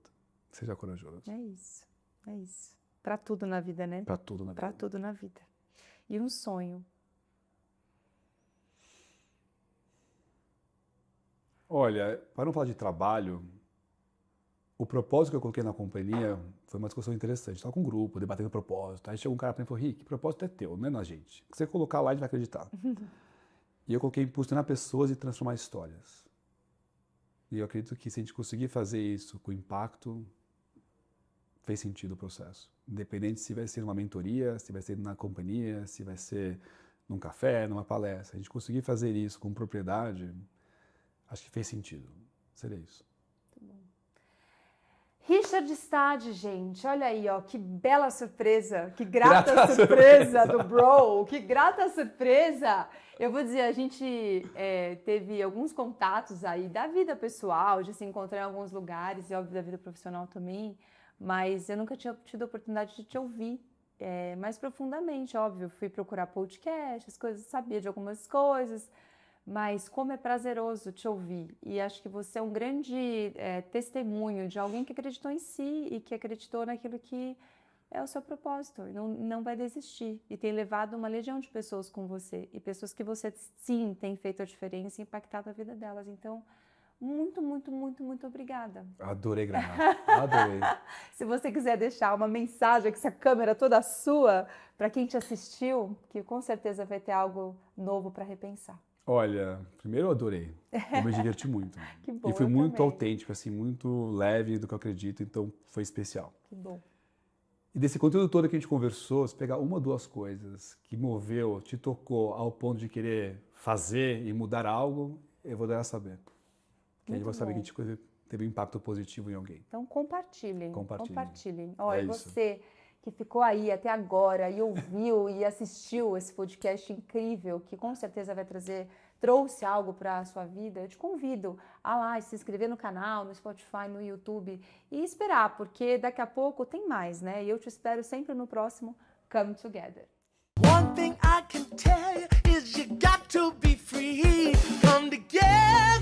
Seja corajoso. É isso, é isso. Para tudo na vida, né? Para tudo na vida. Para tudo na vida. E um sonho. Olha, para não falar de trabalho, o propósito que eu coloquei na companhia foi uma discussão interessante. Estava com um grupo, debatendo propósito. Aí chegou um cara para mim e falou, Rick, o propósito é teu, não é na gente. Se você colocar lá, a gente vai acreditar. E eu coloquei impulsionar pessoas e transformar histórias. E eu acredito que se a gente conseguir fazer isso com impacto, fez sentido o processo. Independente se vai ser numa mentoria, se vai ser na companhia, se vai ser num café, numa palestra. A gente conseguir fazer isso com propriedade, acho que fez sentido. Seria isso. Muito bom. Richard Stade, gente, olha aí, ó, que bela surpresa, que grata surpresa do Bro, que grata surpresa. Eu vou dizer, a gente teve alguns contatos aí da vida pessoal, de se encontrar em alguns lugares, e óbvio da vida profissional também, mas eu nunca tinha tido a oportunidade de te ouvir mais profundamente, óbvio. Fui procurar podcast, as coisas, sabia de algumas coisas, mas como é prazeroso te ouvir. E acho que você é um grande testemunho de alguém que acreditou em si e que acreditou naquilo que é o seu propósito e não vai desistir. E tem levado uma legião de pessoas com você e pessoas que você sim tem feito a diferença e impactado a vida delas. Então, muito, muito, muito, muito obrigada. Adorei gravar, adorei. Se você quiser deixar uma mensagem com essa câmera toda sua para quem te assistiu, que com certeza vai ter algo novo para repensar. Olha, primeiro eu adorei, eu me diverti muito. Que bom, e foi muito também. autêntico, assim, muito leve do que eu acredito, então foi especial. Que bom. E desse conteúdo todo que a gente conversou, se pegar uma ou duas coisas que moveu, te tocou ao ponto de querer fazer e mudar algo, eu vou dar a saber. Que a gente vai saber que a gente teve um impacto positivo em alguém. Então compartilhem. Olha, você que ficou aí até agora e ouviu e assistiu esse podcast incrível, que com certeza trouxe algo para a sua vida, eu te convido a lá se inscrever no canal, no Spotify, no YouTube e esperar, porque daqui a pouco tem mais, né? E eu te espero sempre no próximo Come Together. One thing I can tell you is you got to be free. Come together.